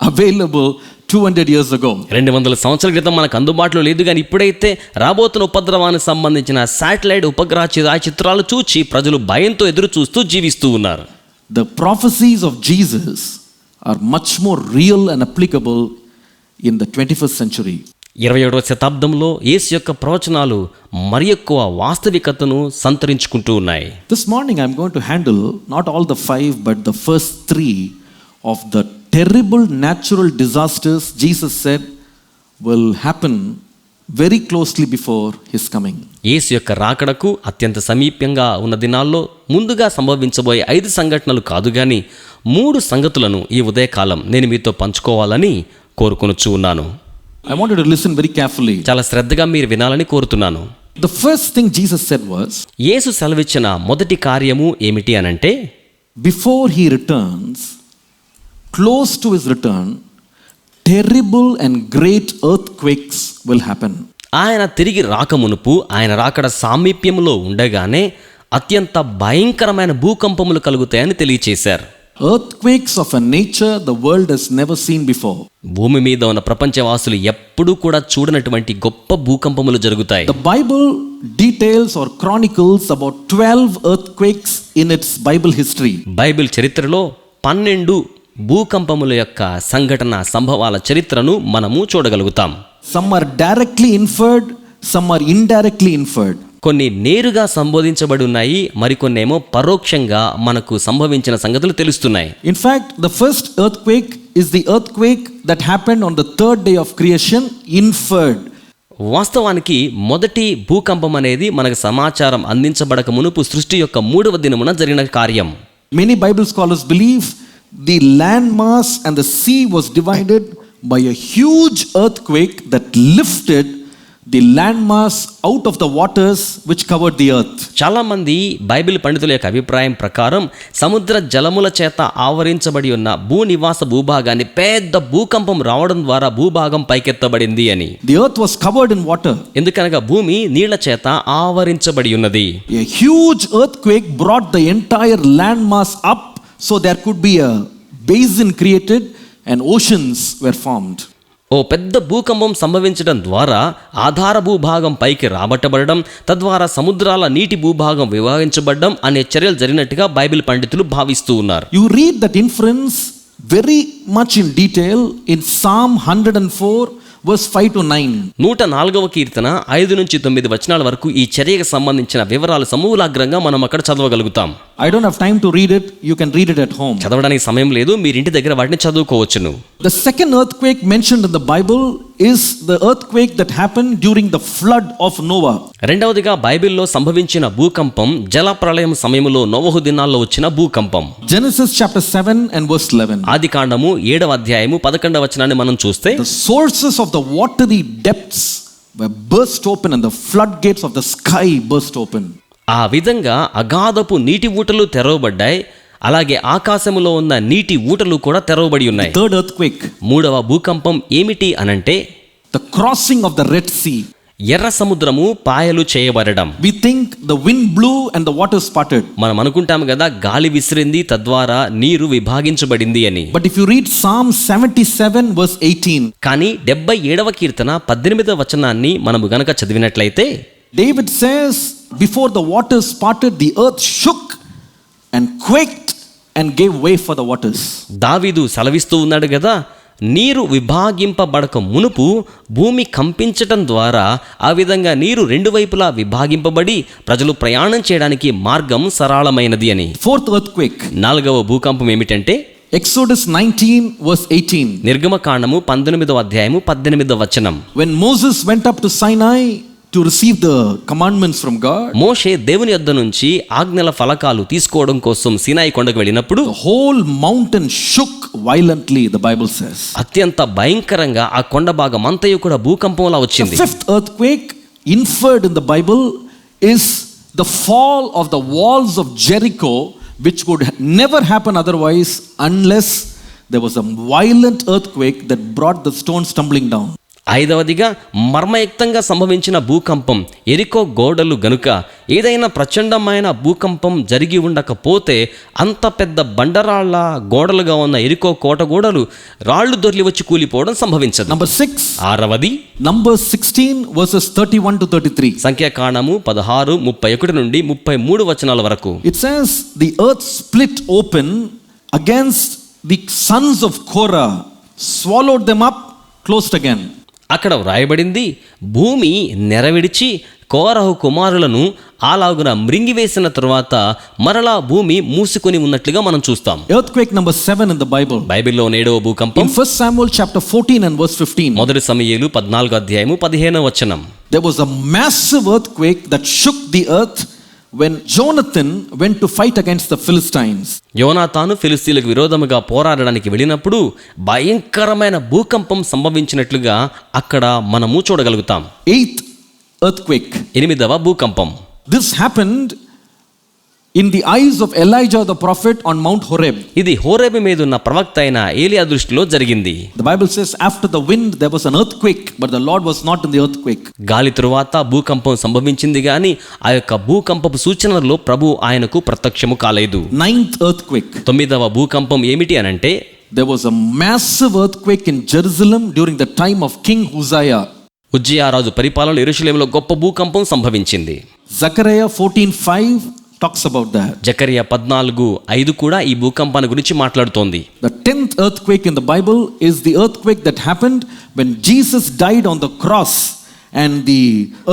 available 200 years ago. 200 సంవత్సరాల క్రితం మనకు అందుబాటులో లేదు, కానీ ఇప్పుడైతే రాబోతున్న ఉపద్రవానికి సంబంధించిన శాటిలైట్ ఉపగ్రహ చిత్రాలు చూచి ప్రజలు భయంతో ఎదురు చూస్తూ జీవిస్తూ ఉన్నారు. The prophecies of Jesus are much more real and applicable in the 21st century. 21వ శతాబ్దంలో యేసు యొక్క ప్రవచనాలు మరి ఎక్కువ వాస్తవికతను సంతరించుకుంటూ ఉన్నాయి. This morning I am going to handle not all the 5 but the first 3 of the terrible natural disasters Jesus said will happen very closely before his coming. యేసు యొక్క రాకడకు అత్యంత సమీపంగా ఉన్న దినాల్లో ముందుగా సంభవించబోయే 5 సంఘటనలు కాదు గాని 3 సంగతులను ఈ ఉదయకాలం నేను మీతో పంచుకోవాలని కోరుకొనుచూ ఉన్నాను. I want you to listen very carefully. చాలా శ్రద్ధగా మీరు వినాలని కోరుతున్నాను. The first thing Jesus said was, యేసు సెలవిచ్చిన మొదటి కార్యము ఏమిటి అనంటే, before he returns, close to his return, terrible and great earthquakes will happen. ఆయన తిరిగి రాకమునుపు ఆయన రాకడ సామీప్యంలో ఉండగానే అత్యంత భయంకరమైన భూకంపములు కలుగుతాయని తెలియచేశారు. Earthquakes of a nature the world has never seen before. భూమి మీద ఉన్న ప్రపంచవాసులు ఎప్పుడూ కూడా చూడనటువంటి గొప్ప భూకంపములు జరుగుతాయి. The Bible details or chronicles about 12 earthquakes in its Bible history. Bible చరిత్రలో 12 భూకంపముల యొక్క సంభవాల చరిత్రను మనము చూడగలుగుతాం. Some are directly inferred, some are indirectly inferred. కొన్ని నేరుగా సంబోధించబడి ఉన్నాయి, మరికొన్నేమో పరోక్షంగా మనకు సంభవించిన సంగతులు తెలుస్తున్నాయి. In fact, the first earthquake is the earthquake that happened on the 3rd day of creation, inferred. వాస్తవానికి మొదటి భూకంపం అనేది మనకు సమాచారం అందించబడక మునుపు సృష్టి యొక్క 3వ దినమున జరిగిన కార్యం. Many Bible scholars believe the land mass and the sea was divided by a huge earthquake that lifted the land mass out of the waters which covered the earth. చాలా మంది బైబిల్ పండితుల యొక్క అభిప్రాయం ప్రకారం సముద్ర జలముల చేత ఆవరించబడి ఉన్న భూనివాస భూభాగాన్ని పెద్ద భూకంపం రావడం ద్వారా భూభాగం పైకెత్తబడింది అని. The earth was covered in water. ఎందుకనగా భూమి నీళ్ల చేత ఆవరించబడి ఉన్నది. A huge earthquake brought the entire land mass up so there could be a basin created and oceans were formed. ఓ పెద్ద భూకంపం సంభవించడం ద్వారా ఆధార భూభాగం పైకి రాబట్టబడడం, తద్వారా సముద్రాల నీటి భూభాగం విభాగించబడడం అనే చర్యలు జరిగినట్టుగా బైబిల్ పండితులు భావిస్తూ ఉన్నారు. You read that inference very much in detail in Psalm 104 verse 5 to 9. 104వ కీర్తన 5 నుంచి 9 వచనాల వరకు ఈ చర్యకు సంబంధించిన వివరాలు సమూలాగ్రంగా మనం అక్కడ చదవగలుగుతాం. I don't have time to read it. You can read it at home. చదవడానికి సమయం లేదు, మీరు ఇంటి దగ్గర వాటిని చదువుకోవచ్చును. The second earthquake mentioned in the Bible is the earthquake that happened during the flood of Noah. రెండవదిగా బైబిల్లో సంభవించిన భూకంపం జలప్రళయం సమయంలో నోవహు దినాల్లో వచ్చిన భూకంపం. Genesis chapter 7 and verse 11. ఆదికాండము 7వ అధ్యాయము 11వ వచనాన్ని మనం చూస్తే, The sources of the watery depths were burst open and the floodgates of the sky burst open. ఆ విధంగా అగాధపు నీటి ఊటలు తెరవబడ్డాయి, అలాగే ఆకాశములో ఉన్న నీటి ఊటలు కూడా తెరవబడి ఉన్నాయి. Third earthquake, 3వ భూకంపం ఏమిటి అనంటే, the crossing of the Red Sea. ఎర్ర సముద్రము పాయలు చేయబడడం. We think the wind blew and the waters parted. మనం అనుకుంటాం కదా గాలి విసిరింది తద్వారా నీరు విభాగించబడింది అని. But if you read Psalm 77 verse 18, కానీ 77వ కీర్తన 18వ వచనాన్ని మనము గనక చదివినట్లయితే, David says, before the waters parted, the earth shook and quaked and gave way for the waters. దావీదు సెలవిస్తూ ఉన్నాడు కదా, నీరు విభాగింపబడక మునుపు భూమి కంపించటం ద్వారా ఆ విధంగా నీరు 2 వైపులా విభాగింపబడి ప్రజలు ప్రయాణం చేయడానికి మార్గం సరళమైనది అని. Fourth earthquake, 4వ భూకంపం ఏమిటంటే, Exodus 19 verse 18. నిర్గమకాండము 19వ అధ్యాయము 18వ వచనం. When Moses went up to Sinai to receive the commandments from God, మోషే దేవుని యొద్ద నుంచి ఆజ్ఞల ఫలకాలు తీసుకోవడం కోసం సీనాయి కొండకు వెళ్ళినప్పుడు the whole mountain shook violently, the Bible says. అత్యంత భయంకరంగా ఆ కొండ భాగం అంతయు కూడా భూకంపంలా వచ్చింది. The fifth earthquake inferred in the Bible is the fall of the walls of Jericho which could never happen otherwise unless there was a violent earthquake that brought the stones tumbling down. ఐదవదిగా మర్మయుక్తంగా సంభవించిన భూకంపం, ఎరికో గోడలు గనుక ఏదైనా ప్రచండమైన భూకంపం జరిగి ఉండకపోతే అంత పెద్ద బండరాళ్ల గోడలుగా ఉన్న ఎరికో కోట గోడలు రాళ్లు దొర్లి వచ్చి కూలిపోవడం సంభవించదు. Number 6. ఆరవది Numbers 16 verses 31 to 33. సంఖ్యాకాండము 16 31 నుండి 33 వచనాల వరకు. It says the earth split open against the sons of Korah, swallowed them up, closed again. అక్కడ వ్రాయబడింది, భూమి నెరవిడిచి కోరహు కుమారులను అలాగున మృంగివేసిన తరువాత మరలా భూమి మూసుకొని ఉన్నట్లుగా మనం చూస్తాం. Earthquake number 7 in the Bible. బైబిల్లో 7వ భూకంపం. In 1 Samuel chapter 14 and verse 15. మొదటి సమూయేలు 14వ అధ్యాయము 15వ వచనం. There was a massive earthquake that shook the earth when Jonathan went to fight against the Philistines. యోనాతాను ఫిలిస్తీయులకు విరోధముగా పోరాడడానికి వెళ్ళినప్పుడు భయంకరమైన భూకంపం సంభవించినట్లుగా అక్కడ మనము చూడగలుగుతాం. 8th earthquake. 8వ భూకంపం. This happened in the eyes of Elijah the prophet on Mount Horeb. ఇది హోరేబు మీద ఉన్న ప్రవక్త అయిన ఏలియా దృష్టిలో జరిగింది. The Bible says after the wind there was an earthquake, but the Lord was not in the earthquake. గాలి తరువాత భూకంపం సంభవించింది గాని ఆ యొక్క భూకంపపు సూచనలో ప్రభు ఆయనకు ప్రత్యక్షము కాలేదు. 9th earthquake. 9వ భూకంపం ఏమిటి అనంటే, there was a massive earthquake in Jerusalem during the time of King Uzziah. Uzziah రాజు పరిపాలనలో యెరూషలేములో గొప్ప భూకంపం సంభవించింది. Zechariah 14:5 talks about that. Zechariah 14:5 కూడా ఈ భూకంపాన్ని గురించి మాట్లాడుతోంది. The 10th earthquake in the Bible is the earthquake that happened when Jesus died on the cross and the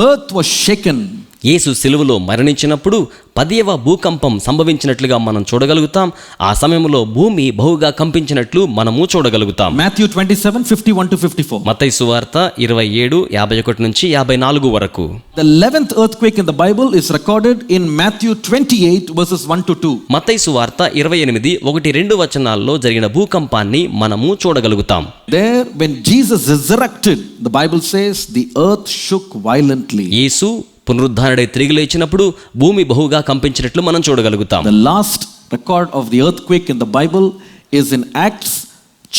earth was shaken. యేసు సిలువలో మరణించినప్పుడు 10వ భూకంపం సంభవించినట్లుగా మనం చూడగలుగుతాం. ఆ సమయంలో భూమి బహుగా కంపించినట్లు మనము చూడగలుగుతాం. Matthew 27:51 to 54. మత్తయి సువార్త 27:51 నుంచి 54 వరకు. The 11th earthquake in the Bible is recorded in Matthew 28 verses 1 to 2. మత్తయి సువార్త 28:1-2 వచనాల్లో జరిగిన భూకంపాన్ని మనము చూడగలుగుతాం. There when Jesus resurrected, the Bible says the earth shook violently. యేసు పునరుద్ధానుడై తిరిగి లేచినప్పుడు భూమి బహుగా కంపించినట్లు మనం చూడగలుగుతాం. The last record of the earthquake in the Bible is in Acts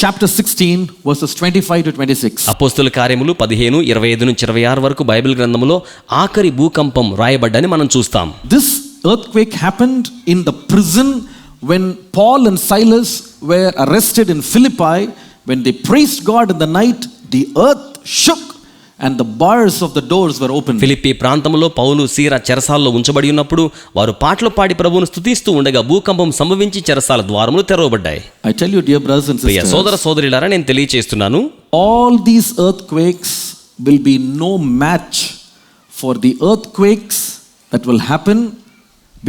chapter 16 verses 25 to 26. అపోస్తలుల కార్యములు 15:25-26 వరకు బైబిల్ గ్రంథములో ఆఖరి భూకంపం రాయబడ్డని మనం చూస్తాం. This earthquake happened in the prison when Paul and Silas were arrested in Philippi. When they praised God in the night, the earth shook and the bars of the doors were opened. Philippi ప్రాంతంలో పౌలు సీరా చెరసాల్లో ఉంచబడి ఉన్నప్పుడు వారు పాటలు పాడి ప్రభువును స్తుతిస్తూ ఉండగా భూకంపం సంభవించి చెరసాల ద్వారములు తెరవబడ్డాయి. I tell you, dear brothers and Priya sisters, సోదర సోదరులారా, నేను తెలియచేస్తున్నాను, all these earthquakes will be no match for the earthquakes that will happen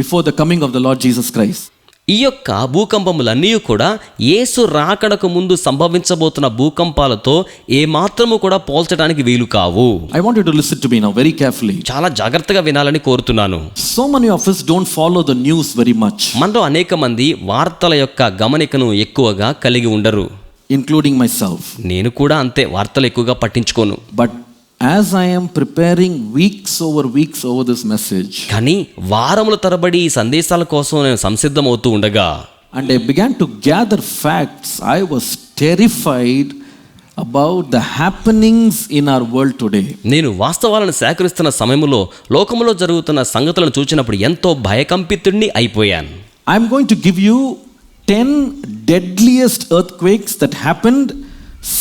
before the coming of the Lord Jesus Christ. ఈ యొక్క భూకంపములన్నీ కూడా యేసు రాకడకు ముందు సంభవించబోతున్న భూకంపాలతో ఏ మాత్రము కూడా పోల్చడానికి వీలు కావు. I want you to listen to me now very carefully. చాలా జాగ్రత్తగా వినాలని కోరుతున్నాను. So many of us don't follow the news very much, మనలో అనేక మంది వార్తల యొక్క గమనికను ఎక్కువగా కలిగి ఉండరు, including myself. నేను కూడా అంతే, వార్తలు ఎక్కువగా పట్టించుకోను. But as I am preparing weeks over this message, కానీ వారముల తరబడి ఈ సందేశాల కోసం నేను సంసిద్ధమవుతూ ఉండగా and I began to gather facts, I was terrified about the happenings in our world today. నేను వాస్తవాలను సేకరిస్తున్న సమయంలో లోకములో జరుగుతున్న సంగతులను చూచినప్పుడు ఎంతో భయకంపితుడిని అయిపోయాను. I'm going to give you 10 deadliest earthquakes that happened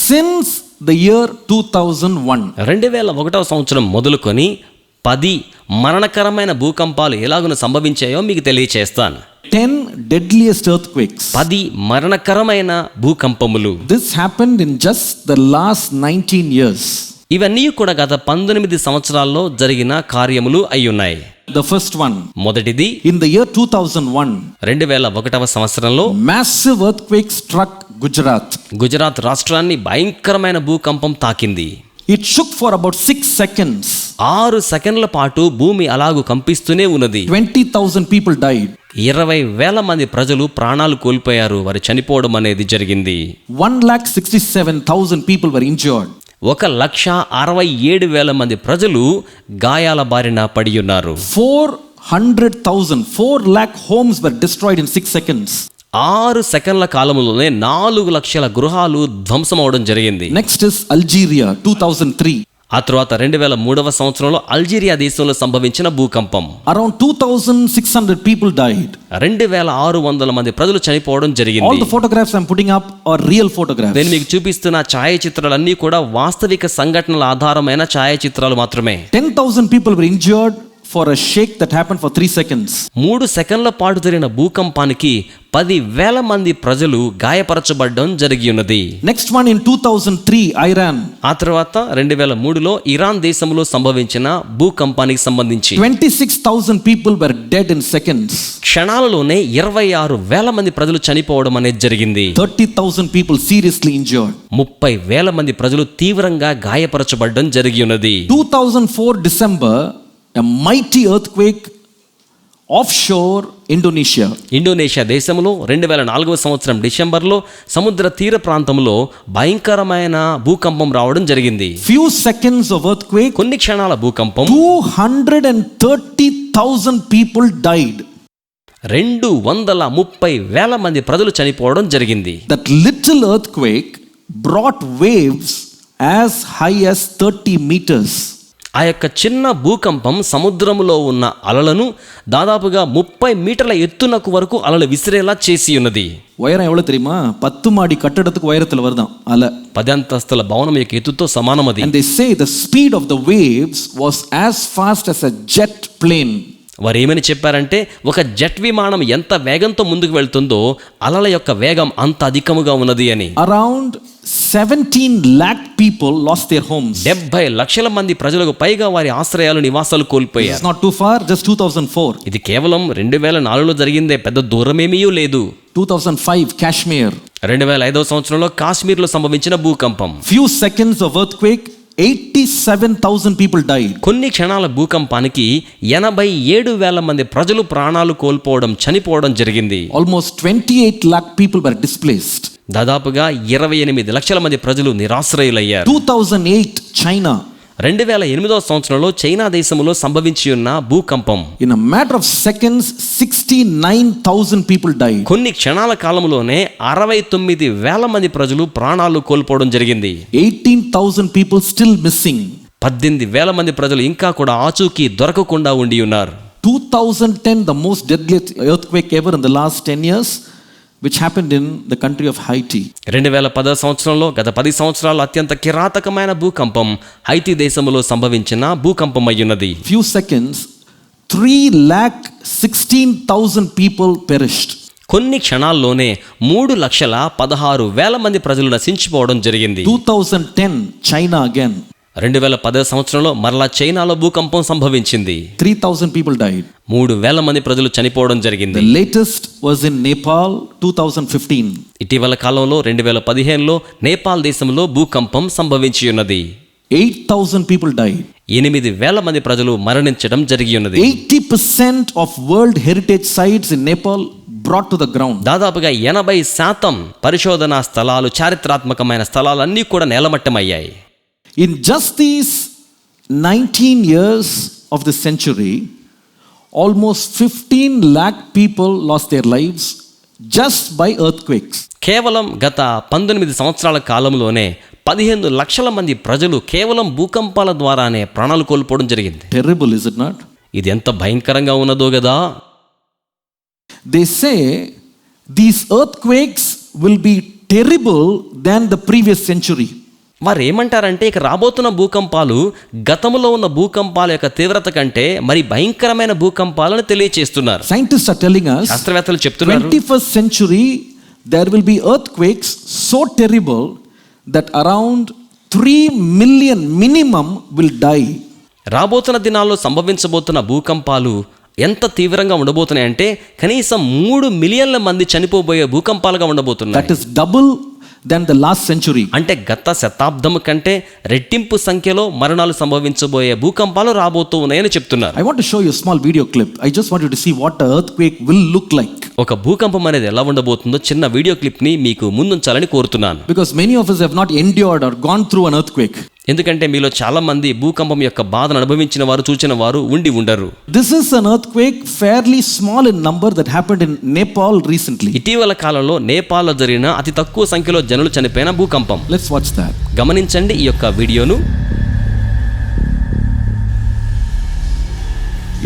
since the year 2001. 2001వ సంవత్సరం మొదలుకొని 10 మరణకరమైన భూకంపాలు ఎలాగున సంభవించాయో మీకు తెలియచేస్తాను. 10 deadliest earthquakes. 10 మరణకరమైన భూకంపములు. This happened in just the last 19 years. ఇవన్నీ కూడా గత 19 సంవత్సరాల్లో జరిగిన కార్యములు అయ్యున్నాయి. The first one, మొదటిది in the year 2001, 2001వ సంవత్సరంలో massive earthquake struck Gujarat. Gujarat రాష్ట్రాన్ని భయంకరమైన భూకంపం తాకింది. It shook for about 6 seconds. 6 సెకండ్ల పాటు భూమి అలాగు కంపిస్తూనే ఉన్నది. 20,000 people died. 20,000 మంది ప్రజలు ప్రాణాలు కోల్పోయారు. వారు చనిపోవడం అనేది జరిగింది. 1,67,000 people were injured. 1,67,000 మంది ప్రజలు గాయాల బారిన పడి ఉన్నారు. 4 100,000, 4 lakh homes were destroyed in 6 seconds. 6 సెకండ్ల కాలంలోనే 4 లక్షల గృహాలు ధ్వంసం అవడం జరిగింది. Next is Algeria, 2003. ఆ తర్వాత 2003వ సంవత్సరంలో అల్జీరియా దేశంలో సంభవించిన భూకంపం. Around 2,600 people died. 2600 మంది ప్రజలు చనిపోవడం జరిగింది. All the photographs I'm putting up are real photographs. నేను మీకు చూపిస్తున్న ఛాయాచిత్రాలన్నీ కూడా వాస్తవిక సంఘటనల ఆధారమైన ఛాయాచిత్రాలు మాత్రమే. 10,000 people were injured for a shake that happened for 3 seconds. 3 సెకండ్ల పాటు జరిగిన భూకంపానికి 10,000 మంది ప్రజలు గాయపరచబడడం జరిగి ఉన్నది. Next one in 2003, Iran. ఆ తర్వాత 2003లో ఇరాన్ దేశంలో సంభవించిన భూకంపానికి సంబంధించి 26,000 people were dead in seconds. క్షణాలలోనే 26,000 మంది ప్రజలు చనిపోవడం అనేది జరిగింది. 30,000 people seriously injured. 30,000 మంది ప్రజలు తీవ్రంగా గాయపరచబడడం జరిగి ఉన్నది. 2004 December, a mighty earthquake offshore Indonesia. Indonesia దేశంలో 2004వ సంవత్సరం డిసెంబర్లో సముద్ర తీర ప్రాంతంలో భయంకరమైన భూకంపం రావడం జరిగింది. Few seconds of earthquake, కొన్ని క్షణాల భూకంపం 230,000 people died. 230,000 మంది ప్రజలు చనిపోవడం జరిగింది. That little earthquake brought waves as high as 30 meters. ఆ యొక్క చిన్న భూకంపం సముద్రంలో ఉన్న అలలను దాదాపుగా 30 మీటర్ల ఎత్తునకు వరకు అలలు విసిరేలా చేసి ఉన్నది. உயரம் எவ்வளவு தெரியுமா? 10 மாடி கட்டடத்துக்கு உயரத்துல வருதாம் அலை. 10 అంతస్తుల భవనం యొక్క ఎత్తుతో సమానం అది. And they say the speed of the waves was as fast as a jet plane. వారు ఏమని చెప్పారంటే ఒక జెట్ విమానం ఎంత వేగంతో ముందుకు వెళ్తుందో అలల యొక్క వేగం అంత అధికముగా ఉన్నది అని. Around 17 lakh people lost their homes. 70 లక్షల మంది ప్రజలకు పైగా వారి ఆశ్రయాలు నివాసాలు కోల్పోయారు. It's not too far, just 2004. ఇది కేవలం 2004లో జరిగిందే, పెద్ద దూరమేమీ లేదు. 2005 Kashmir. 2005వ సంవత్సరంలో కాశ్మీర్లో సంభవించిన భూకంపం. Few seconds of earthquake, 87,000 people died. కొన్ని క్షణాల భూకంపానికి 87,000 మంది ప్రజలు ప్రాణాలు కోల్పోవడం, చనిపోవడం జరిగింది. Almost 28 lakh people were displaced. దాదాపుగా 28 లక్షల మంది ప్రజలు నిరాశ్రయులయ్యారు. 2008 China. 2008వ సంవత్సరంలో చైనా దేశంలో సంభవించి ఉన్న భూకంపం. In a matter of seconds, 69,000 people died. కొన్ని క్షణాల కాలంలోనే 69,000 మంది ప్రజలు ప్రాణాలు కోల్పోవడం జరిగింది. 18,000 people still missing. 18,000 మంది ప్రజలు ఇంకా కూడా ఆచూకీ దొరకకుండా ఉండి ఉన్నారు. 2010, the most deadly earthquake ever in the last 10 years, which happened in the country of Haiti. 2010 సంవత్సరంలో గత 10 సంవత్సరాలు అత్యంత కిరాతకమైన భూకంపం హైతి దేశంలో సంభవించిన భూకంపం అయ్యున్నది. Few seconds, 3,16,000 people perished. కొన్ని క్షణాల్లోనే 3,16,000 మంది ప్రజలు నశించిపోవడం జరిగింది. 2010 China again. 2010 సంవత్సరంలో మరలా చైనాలో భూకంపం సంభవించింది. 3,000 people died. 3,000 మంది ప్రజలు చనిపోవడం జరిగింది. The latest was in Nepal, 2015. ఇటీవల కాలంలో 2015లో నేపాల్ దేశంలో భూకంపం సంభవించి ఉన్నది. 8,000 people died. 8,000 మంది ప్రజలు మరణించడం జరిగి ఉన్నది. 80% of World Heritage sites in Nepal brought to the ground. దాదాపుగా 80% పరిశోధనా స్థలాలు, చారిత్రాత్మకమైన స్థలాలన్నీ కూడా నేలమట్టమయ్యాయి. In just these 19 years of the century, almost 15 lakh people lost their lives just by earthquakes. కేవలం గత 19 సంవత్సరాల కాలంలోనే 15 లక్షల మంది ప్రజలు కేవలం భూకంపాల ద్వారానే ప్రాణాలు కోల్పోవడం జరిగింది. Terrible, is it not? ఇది ఎంత భయంకరంగా ఉన్నదో కదా. They say these earthquakes will be terrible than the previous century. వారు ఏమంటారంటే ఇక రాబోతున్న భూకంపాలు గతంలో ఉన్న భూకంపాల యొక్క తీవ్రత కంటే మరి భయంకరమైన భూకంపాలను తెలియచేస్తున్నారు. Scientists are telling us, శాస్త్రవేత్తలు చెప్తున్నారు, 21st century there will be earthquakes so terrible that around 3 million minimum will die. రాబోతున్న దినాల్లో సంభవించబోతున్న భూకంపాలు ఎంత తీవ్రంగా ఉండబోతున్నాయంటే కనీసం 3 మిలియన్ల మంది చనిపోబోయే భూకంపాలుగా ఉండబోతున్నాయి. That is double than the last century. అంటే గత శతాబ్దం కంటే రెట్టింపు సంఖ్యలో మరణాలు సంభవించబోయే భూకంపాలు రాబోతూ ఉన్నాయని చెప్తున్నారు. I want to show you a small video clip. I just want you to see what an earthquake will look like. ఒక భూకంపం అనేది ఎలా ఉండబోతుందో చిన్న వీడియో క్లిప్ని మీకు ముందుంచాలని కోరుతున్నాను. Because many of us have not endured or gone through an earthquake. ఎందుకంటే మీలో చాలా మంది భూకంపం యొక్క బాధను అనుభవించిన వారు, చూచిన వారు ఉండి ఉండరు. This is an earthquake fairly small in number that happened in Nepal recently. ఇటీవల కాలంలో నేపాల్లో జరిగిన అతి తక్కువ సంఖ్యలో జనులు చనిపోయిన భూకంపం. Let's watch that. గమనించండి ఈ యొక్క వీడియోను.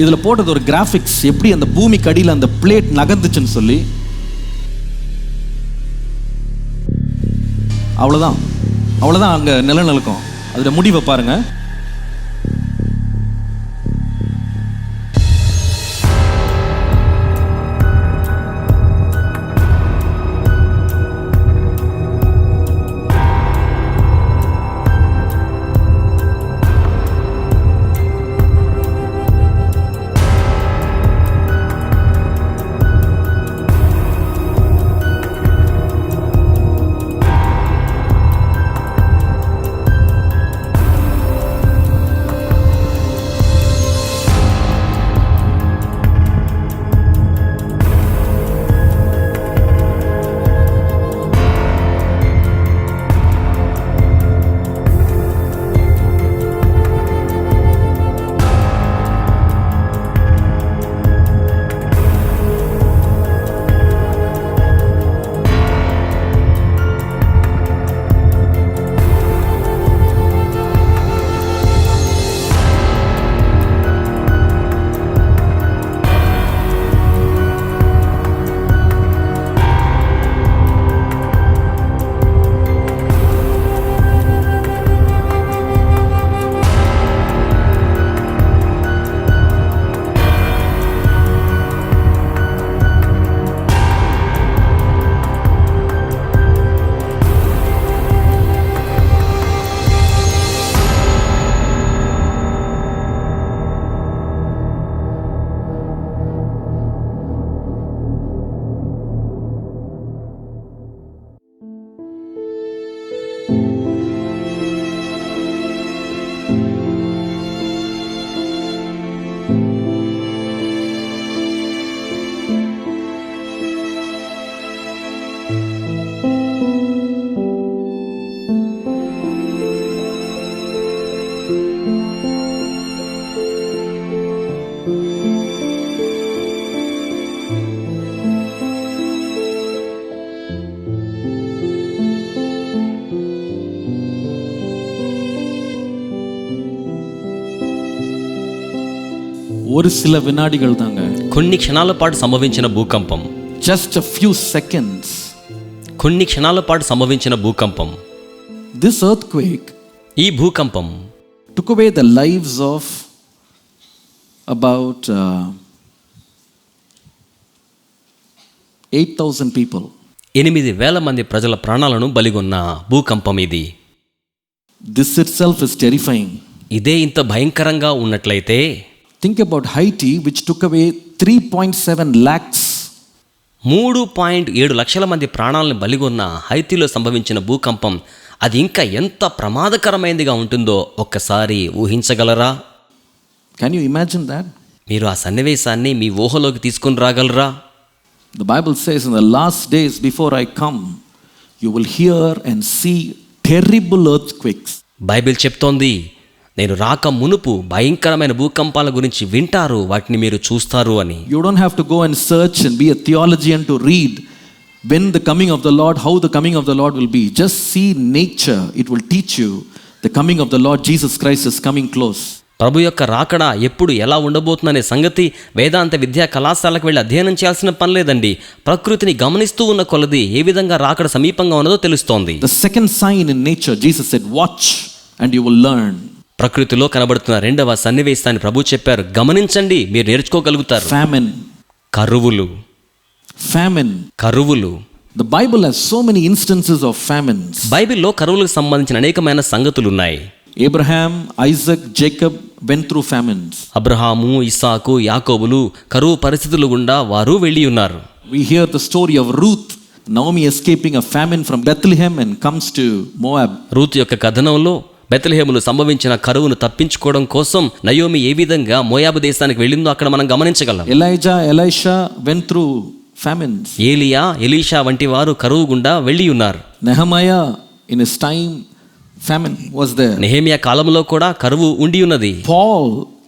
இதில் போட்டது ஒரு கிராஃபிக்ஸ், எப்படி அந்த பூமிக்கு அடியில் அந்த பிளேட் நகர்ந்துச்சுன்னு சொல்லி. அவ்வளோதான் அங்கே நிலநடுக்கம். அதில் முடிவை பாருங்க. ஒரு சில வினாடிகள் தாங்க, కొన్ని క్షణాల పాటు సంభవించిన భూకంపం. just a few seconds. కొన్ని క్షణాల పాటు సంభవించిన భూకంపం. This earthquake ఈ భూకంపం took away the lives of about 8,000 people. 8,000 మంది ప్రజల ప్రాణాలను బలిగొన్న భూకంపం ఇది. This itself is terrifying. ఇదే ఇంత భయంకరంగా ఉన్నట్లయితే think about Haiti, which took away 3.7 lakhs. 3.7 లక్షల మంది ప్రాణాలను బలిగొన్న హైతీలో సంభవించిన భూకంపం అది ఇంకా ఎంత ప్రమాదకరమైనదిగా ఉంటుందో ఒక్కసారి ఊహించగలరా? Can you imagine that? మీరు ఆ సన్నివేశాన్ని మీ ఊహలోకి తీసుకుని రాగలరా? The Bible says, in the last days before I come, you will hear and see terrible earthquakes. Bible చెప్తోంది, నేను రాక మునుపు భయంకరమైన భూకంపాల గురించి వింటారు, వాటిని మీరు చూస్తారు అని. You don't have to go and search and be a theologian to read when the coming of the Lord, how the coming of the Lord will be. Just see nature. It will teach you the coming of the Lord Jesus Christ is coming close. ప్రభు యొక్క రాకడ ఎప్పుడు ఎలా ఉండబోతుందనే సంగతి వేదాంత విద్యా కళాశాలకు వెళ్ళి అధ్యయనం చేయాల్సిన పని లేదండి. ప్రకృతిని గమనిస్తూ ఉన్న కొలది ఏ విధంగా రాకడ సమీపంగా ఉన్నదో తెలుస్తోంది. The second sign in nature, Jesus said, watch and you will learn. ప్రకృతిలో కనబడుతున్న రెండవ సన్నివేశాన్ని ప్రభు చెప్పారు, గమనించండి మీరు నేర్చుకోగలుగుతారు. Famine. కరువులు. Famine. కరువులు. The Bible has so many instances of famines. బైబిల్లో కరువులకు సంబంధించిన అనేకమైన సంగతులు ఉన్నాయి. Abraham, Isaac, Jacob went through famines. Abraham, ఇస్సాకు, యాకోబులు కరువు పరిస్థితులు గుండా వారు వెళ్ళి ఉన్నారు. We hear the story of Ruth, Naomi escaping a famine from Bethlehem and comes to Moab. Ruth యొక్క కథనంలో బెత్లెహేములో సంభవించిన కరువును తప్పించుకోవడం కోసం నయోమి ఏ విధంగా మోయాబు దేశానికి వెళ్ళిందో అక్కడ మనం గమనించగలం. Elijah, Elisha went through famines. ఏలియా, ఎలీషా వంటి వారు కరువు గుండా వెళ్ళి ఉన్నారు. Nehemiah, in his time, famine was there. Nehemiah కాలంలో కూడా కరువు ఉండి ఉన్నది. Paul,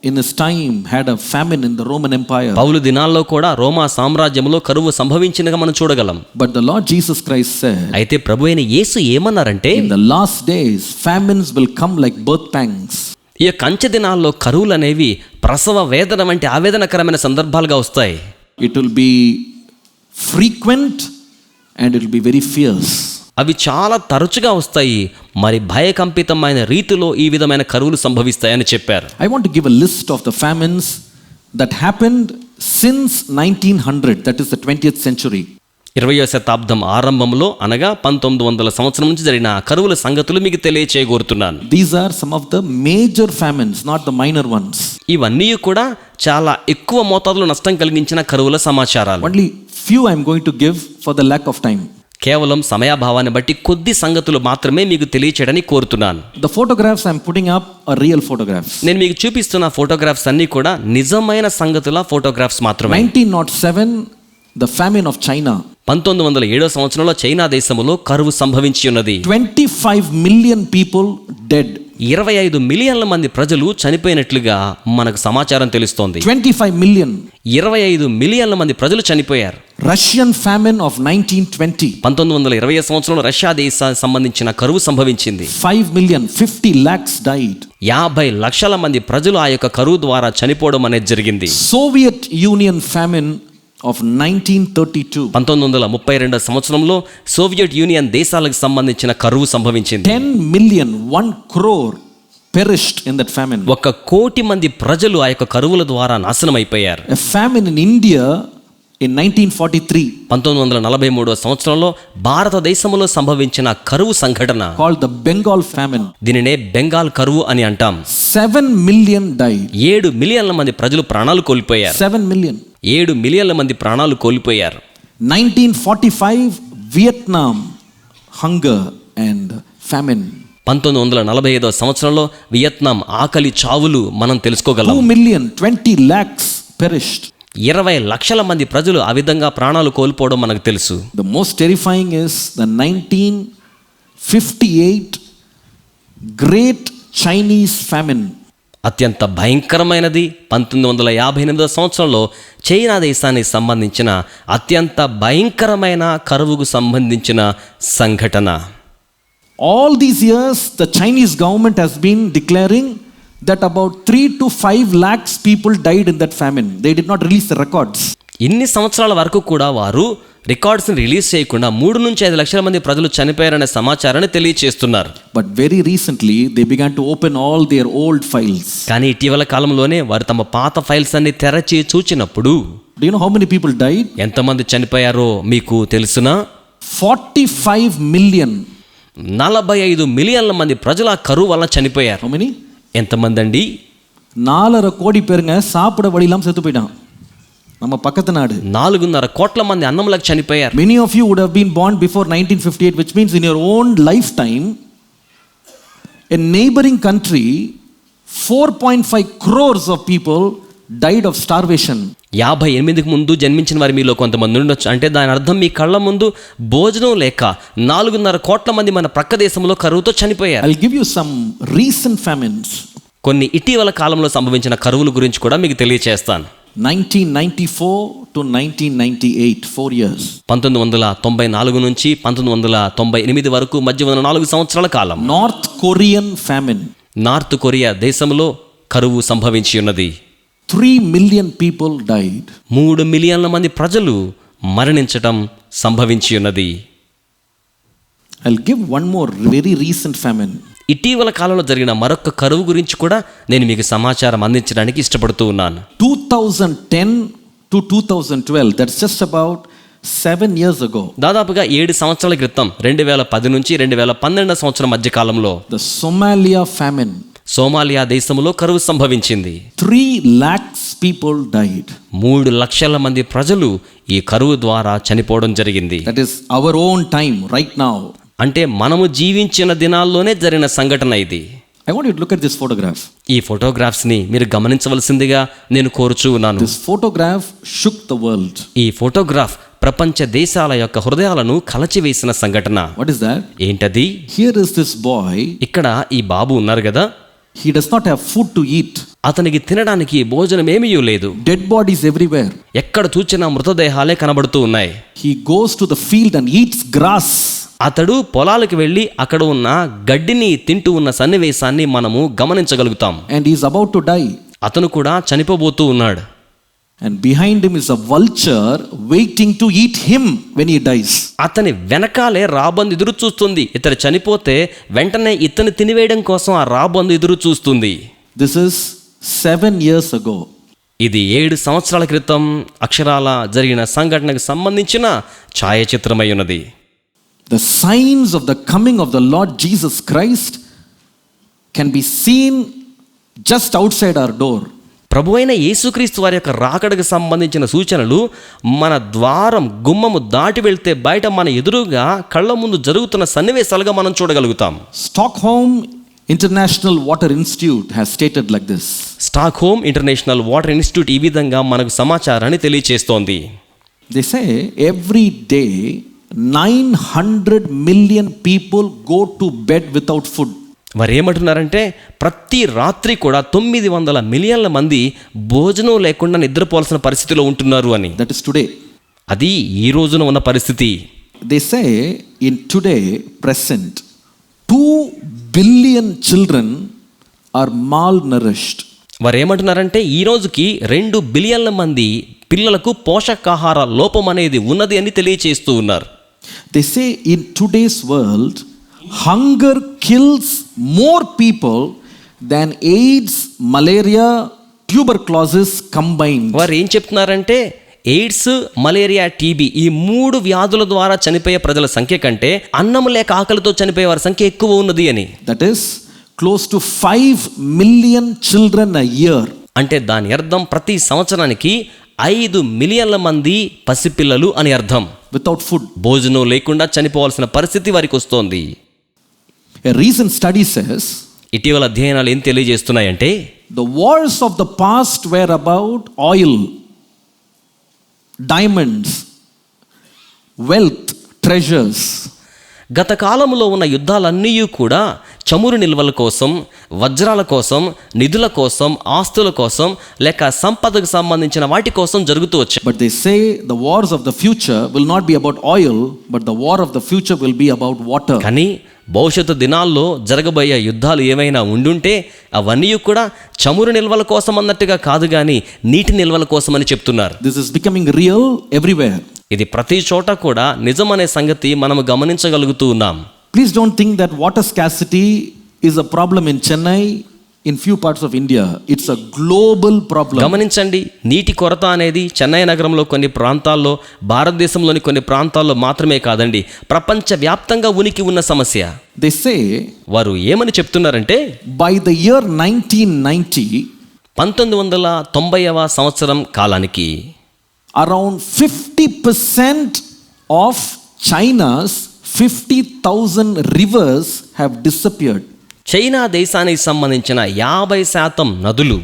in his time, had a famine in the Roman Empire. పౌలు దినాల్లో కూడా రోమా సామ్రాజ్యంలో కరువు సంభవించినగా మనం చూడగలం. But the Lord Jesus Christ said, అయితే ప్రభు అయిన యేసు ఏమన్నారంటే, in the last days, famines will come like birth pangs. ఈ యొక్క అంచె దినాల్లో కరువులు అనేవి ప్రసవ వేదన వంటి ఆవేదనకరమైన సందర్భాలుగా వస్తాయి. It will be frequent and it will be very fierce. అవి చాలా తరచుగా వస్తాయి, మరి భయకంపితమైన రీతిలో ఈ విధమైన కరువులు సంభవిస్తాయని చెప్పారు. I want to give a list of the famines that happened since 1900, that is the 20th century. 20వ శతాబ్దం ఆరంభంలో అనగా 1900 సంవత్సరం నుంచి జరిగిన కరువుల సంగతులు మీకు తెలియచేయగోరుతున్నాను. These are some of the major famines, not the minor ones. ఇవన్నీ కూడా చాలా ఎక్కువ మోతాదులో నష్టం కలిగించిన కరువుల సమాచారాలు. Only few I am going to give for the lack of time. కేవలం సమయాభావాన్ని బట్టి కొద్ది సంగతులు మాత్రమే మీకు తెలియచేయడానికి కోరుతున్నాను. The photographs I am putting up are real photographs. నేను మీకు చూపిస్తున్న ఫోటోగ్రాఫ్స్ అన్నీ కూడా నిజమైన సంగతుల ఫోటోగ్రాఫ్స్ మాత్రమే. 1907, the famine of China. 1907 సంవత్సరంలో చైనా దేశంలో కరువు సంభవించి ఉన్నది. 25 million people dead. 25 మిలియన్ల మంది ప్రజలు చనిపోయినట్లుగా మనకు సమాచారం తెలుస్తోంది. 25 million. 25 మిలియన్ల మంది ప్రజలు చనిపోయారు. Russian famine of 1920. 1920 సంవత్సరంలో రష్యా దేశానికి సంబంధించిన కరువు సంభవించింది. 5 million, 50 lakhs died. 50 లక్షల మంది ప్రజలు ఆ యొక్క కరువు ద్వారా చనిపోవడం అనేది జరిగింది. Soviet Union famine of 1932. 1932 సంవత్సరంలో సోవియట్ యూనియన్ దేశాలకు సంబంధించిన కరువు సంభవించింది. 10 million, 1 crore perished in that famine. 1 కోటి మంది ప్రజలు ఆ యొక్క కరువుల ద్వారా నాశనం అయిపోయారు. A famine in India in 1943 1943 సంవత్సరంలో భారతదేశంలో సంభవించిన కరువు సంఘటన called the Bengal famine. దీనినే బెంగాల్ కరువు అని అంటాం. 7 million died. 7 మిలియన్ల మంది ప్రజలు ప్రాణాలు కోల్పోయారు. 7 million. 7 మిలియన్ల మంది ప్రాణాలు కోల్పోయారు. 1945 Vietnam hunger and famine. 1945 సంవత్సరంలో వియత్నాం ఆకలి చావులు మనం తెలుసుకోగలం. 2 million, 20 lakhs perished. 20 లక్షల మంది ప్రజలు ఆ విధంగా ప్రాణాలు కోల్పోవడం మనకు తెలుసు. The most terrifying is the 1958 Great Chinese famine. అత్యంత భయంకరమైనది 1958 సంవత్సరంలో చైనా దేశానికి సంబంధించిన అత్యంత భయంకరమైన కరువుకు సంబంధించిన సంఘటన. All these years the Chinese government has been declaring that about 3 to 5 lakhs people died in that famine. They did not release the records. ఇన్ని సంవత్సరాల వరకు కూడా వారు రికార్డ్స్ని రిలీజ్ చేయకుండా 3 నుంచి 5 లక్షల మంది ప్రజలు చనిపోయారనే సమాచారాన్ని తెలియచేస్తున్నారు. But very recently they began to open all their old files. కానీ ఇటీవల కాలంలోనే వారు తమ పాత ఫైల్స్ అన్ని తెరచి చూచినప్పుడు Do you know how many people died? ఎంతమంది చనిపోయారో మీకు తెలుసునా? 45 million. 45 మిలియన్ల మంది ప్రజలు ఆ కరువు వల్ల చనిపోయారు. How many? ఎంతమంది అండి? 4.5 కోடி பேருங்க சாப்பிட வழி இல்லாம செத்து போயிட்டான். நம்ம பக்கத்து நாடு. 4.5 కోట్ల మంది అన్నంలకు చనిపోయారు. Many of you would have been born before 1958, which means in your own lifetime a neighboring country 4.5 crores of people died of starvation. 58కు ముందు జన్మించిన వారి మీలో కొంతమంది ఉండొచ్చు. అంటే దాని అర్థం మీ కళ్ళ ముందు భోజనం లేక 4.5 కోట్ల మంది మన ప్రక్క దేశంలో కరువుతో చనిపోయారు. I'll give you some recent famines. కొన్ని ఇటీవల కాలంలో సంభవించిన కరువుల గురించి కూడా మీకు తెలియచేస్తాను. 1994 to 1998, 4 years. 1994 నుంచి 1998 వరకు మధ్య ఉన్న 4 సంవత్సరాల కాలం. North Korean famine. North Korea దేశంలో కరువు సంభవించి ఉన్నది. 3 million people died. 3 మిలియన్ల మంది ప్రజలు మరణించటం సంభవించి ఉన్నది. I'll give one more very recent famine. ఇటీవల కాలంలో జరిగిన మరొక కరువు గురించి కూడా నేను మీకు సమాచారం అందించడానికి ఇష్టపడుతూ ఉన్నాను. 2010 to 2012, that's just about 7 years ago. దాదాపుగా 7 సంవత్సరాల క్రితం 2010 నుంచి 2012 సంవత్సరం మధ్య కాలంలో The Somalia famine. సోమాలియా దేశంలో కరువు సంభవించింది. 3 lakhs people died. 3 లక్షల మంది ప్రజలు ఈ కరువు ద్వారా చనిపోవడం జరిగింది. That is our own time right now. అంటే మనము జీవించిన దినాల్లోనే జరిగిన సంఘటన ఇది. I want you to look at this photograph. ఈ ఫోటోగ్రాఫ్స్ని మీరు గమనించవలసిందిగా నేను కోరుచూ ఉన్నాను. This photograph shook the world. ఈ ఫోటోగ్రాఫ్ ప్రపంచ దేశాల యొక్క హృదయాలను కలచివేసిన సంఘటన. What is that? ఏంటది? Here is this boy. ఇక్కడ ఈ బాబు ఉన్నారు కదా, He does not have food to eat. అతనికి తినడానికి భోజనం ఏమీ లేదు. Dead bodies everywhere. ఎక్కడ చూచినా మృతదేహాలే కనబడుతూ ఉన్నాయి. He goes to the field and eats grass. అతడు పొలాలకు వెళ్ళి అక్కడ ఉన్న గడ్డిని తింటూ ఉన్న సన్నివేశాన్ని మనము గమనించగలుగుతాం. And he is about to die. అతను కూడా చనిపోబోతూ ఉన్నాడు. And behind him is a vulture waiting to eat him when he dies. అతని వెనకాలే రాబందు ఎదురు చూస్తుంది. ఇతడు చనిపోతే వెంటనే ఇతను తినివేయడం కోసం ఆ రాబందు ఎదురు చూస్తుంది. This is 7 years ago. ఇది 7 సంవత్సరాల క్రితం అక్షరాల జరిగిన సంఘటనకు సంబంధించిన ఛాయాచిత్రమై ఉన్నది. The signs of the coming of the Lord Jesus Christ can be seen just outside our door. ప్రభువైన యేసుక్రీస్తు వారి యొక్క రాకడకు సంబంధించిన సూచనలు మన ద్వారం గుమ్మము దాటి వెళ్తే బయట మన ఎదురుగా కళ్ళ ముందు జరుగుతున్న సన్నివేశాలుగా మనం చూడగలుగుతాం. Stockholm International Water Institute has stated like this. Stockholm international water institute ఈ విధంగా మనకు సమాచారాన్ని తెలియజేస్తోంది. They say every day 900 million people go to bed without food. వారు ఏమంటున్నారంటే ప్రతి రాత్రి కూడా 900 మిలియన్ల మంది భోజనం లేకుండా నిద్రపోవాల్సిన పరిస్థితిలో ఉంటున్నారు అని. That is today. అది ఈ రోజున ఉన్న పరిస్థితి. They say in today present 2 billion children are malnourished. వారు ఏమంటున్నారంటే ఈ రోజుకి 2 బిలియన్ల మంది పిల్లలకు పోషకాహార లోపం అనేది ఉన్నది అని తెలియచేస్తూ ఉన్నారు. They say in today's world hunger kills more people than AIDS, malaria, tuberculosis combined. వారు ఏం చెప్తున్నారంటే ఎయిడ్స్, మలేరియా, టీబీ ఈ 3 వ్యాధుల ద్వారా చనిపోయే ప్రజల సంఖ్య కంటే అన్నం లేక ఆకలితో చనిపోయే వారి సంఖ్య ఎక్కువ ఉన్నది అని. That is close to 5 million children a year. అంటే దాని అర్థం ప్రతి సంవత్సరానికి 5 మిలియన్ల మంది పసిపిల్లలు అని అర్థం. Without food. భోజనం లేకుండా చనిపోవాల్సిన పరిస్థితి వారికి వస్తోంది. A recent study says ఇటీవల అధ్యయనాలు ఏం తెలియజేస్తున్నాయంటే the wars of the past were about oil, diamonds, wealth, treasures. గత కాలంలో ఉన్న యుద్ధాలన్నీ కూడా చమురు నిల్వల కోసం, వజ్రాల కోసం, నిధుల కోసం, ఆస్తుల కోసం లేక సంపదకు సంబంధించిన వాటి కోసం జరుగుతూ వచ్చాయి. But they say the wars of the future will not be about oil, but the war of the future will be about water. కానీ భవిష్యత్తు దినాల్లో జరగబోయే యుద్ధాలు ఏమైనా ఉండుంటే అవన్నీ కూడా చమురు నిల్వల కోసం అన్నట్టుగా కాదు కానీ నీటి నిల్వల కోసం అని చెప్తున్నారు. This is becoming real everywhere. ఇది ప్రతి చోట కూడా నిజమనే సంగతి మనము గమనించగలుగుతూ ఉన్నాం. Please don't think that water scarcity is a problem in Chennai, in few parts of India. It's a global problem. గమనించండి, నీటి కొరత అనేది చెన్నై నగరంలో కొన్ని ప్రాంతాల్లో, భారతదేశంలోని కొన్ని ప్రాంతాల్లో మాత్రమే కాదండి, ప్రపంచ వ్యాప్తంగా ఉనికి ఉన్న సమస్య. They say వారు ఏమని చెప్తున్నారంటే by the year 1990 1990వ సంవత్సరం కాలానికి around 50% of China's 50,000 rivers have disappeared. China దేశానికి సంబంధించిన 50% నదులు